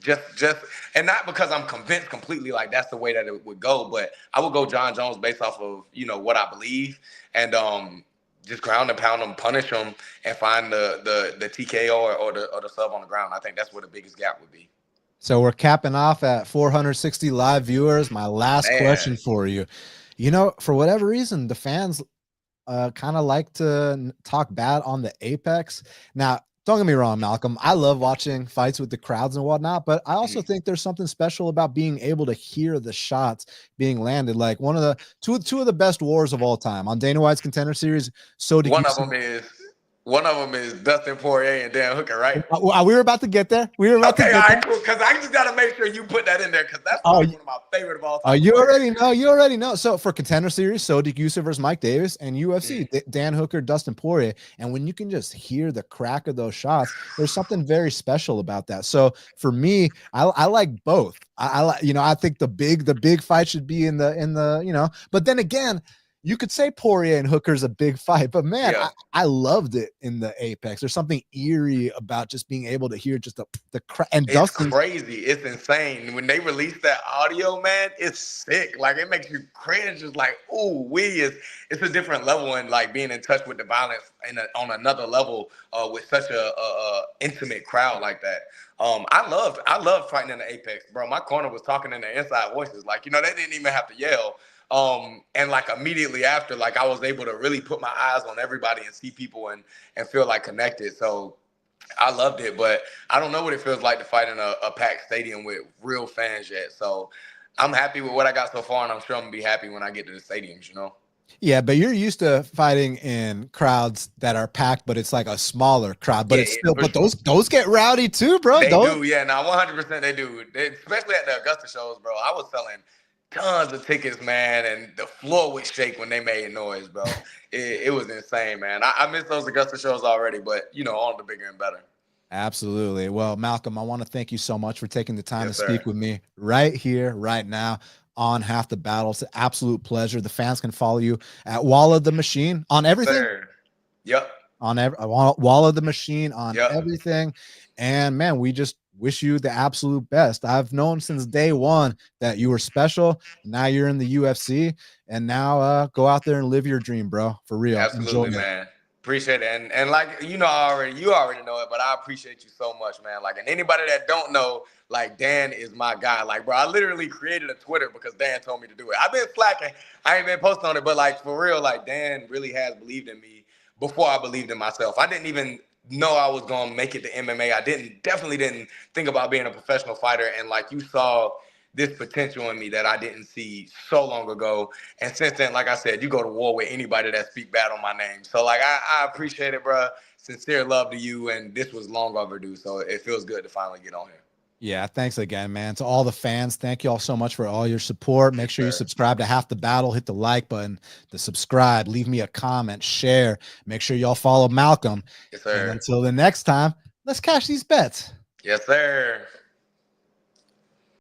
just and not because I'm convinced completely like that's the way that it would go, but I would go John Jones based off of, you know, what I believe, and just ground and pound him, punish him, and find the TKO or the sub on the ground. I think that's where the biggest gap would be. So we're capping off at 460 live viewers. My last question for you. You know, for whatever reason, the fans kind of like to talk bad on the Apex. Now, don't get me wrong, Malcolm. I love watching fights with the crowds and whatnot, but I also think there's something special about being able to hear the shots being landed. Like one of the two of the best wars of all time on Dana White's Contender Series. So did one of them is Dustin Poirier and Dan Hooker, right? We were about to get there. We were about to get all right, there. cool. Because I just got to make sure you put that in there because that's one of my favorite of all time. You already know. You already know. So for Contender Series, Sodiq Yusuff versus Mike Davis, and UFC, Dan Hooker, Dustin Poirier. And when you can just hear the crack of those shots, there's something very special about that. So for me, I like both. I like, you know, I think the big fight should be in the you know. But then again, you could say Poirier and Hooker's a big fight, but man, I loved it in the Apex. There's something eerie about just being able to hear just the and it's Dustin. Crazy. It's insane. When they release that audio, man, it's sick. Like it makes you cringe. It's like, ooh, it's a different level and like being in touch with the violence on another level with such a intimate crowd like that. I love fighting in the Apex, bro. My corner was talking in their inside voices. Like, you know, they didn't even have to yell. And like immediately after, like I was able to really put my eyes on everybody and see people and feel like connected. So I loved it, but I don't know what it feels like to fight in a packed stadium with real fans yet. So I'm happy with what I got so far, and I'm sure I'm gonna be happy when I get to the stadiums, you know? Yeah, but you're used to fighting in crowds that are packed, but it's like a smaller crowd. But it's still, but those get rowdy too, bro. They do, yeah. Now 100% they do. Especially at the Augusta shows, bro. I was selling tons of tickets, man, and the floor would shake when they made noise, bro. It was insane, man. I miss those Augusta shows already, but you know, on the bigger and better. Absolutely. Well, Malcolm, I want to thank you so much for taking the time to speak with me right here, right now on Half the Battle. It's an absolute pleasure. The fans can follow you at Wall of the Machine on everything. Yep. On Wall of the Machine on everything. And man, we just wish you the absolute best. I've known since day one that you were special. Now you're in the UFC, and now go out there and live your dream, bro. For real. Absolutely, man. Appreciate it. And like, you know, you already know it, but I appreciate you so much, man. Like, and anybody that don't know, like, Dan is my guy. Like, bro, I literally created a Twitter because Dan told me to do it. I've been slacking. I ain't been posting on it, but like, for real, like, Dan really has believed in me before I believed in myself. I didn't even know I was going to make it to MMA. I definitely didn't think about being a professional fighter. And like, you saw this potential in me that I didn't see so long ago. And since then, like I said, you go to war with anybody that speak bad on my name. So like, I appreciate it, bro. Sincere love to you. And this was long overdue. So it feels good to finally get on here. Yeah, thanks again, man. To all the fans, thank you all so much for all your support. Make sure you subscribe to Half the Battle. Hit the like button, the subscribe, leave me a comment, share. Make sure y'all follow Malcolm. Yes, sir. And until the next time, let's cash these bets. Yes, sir.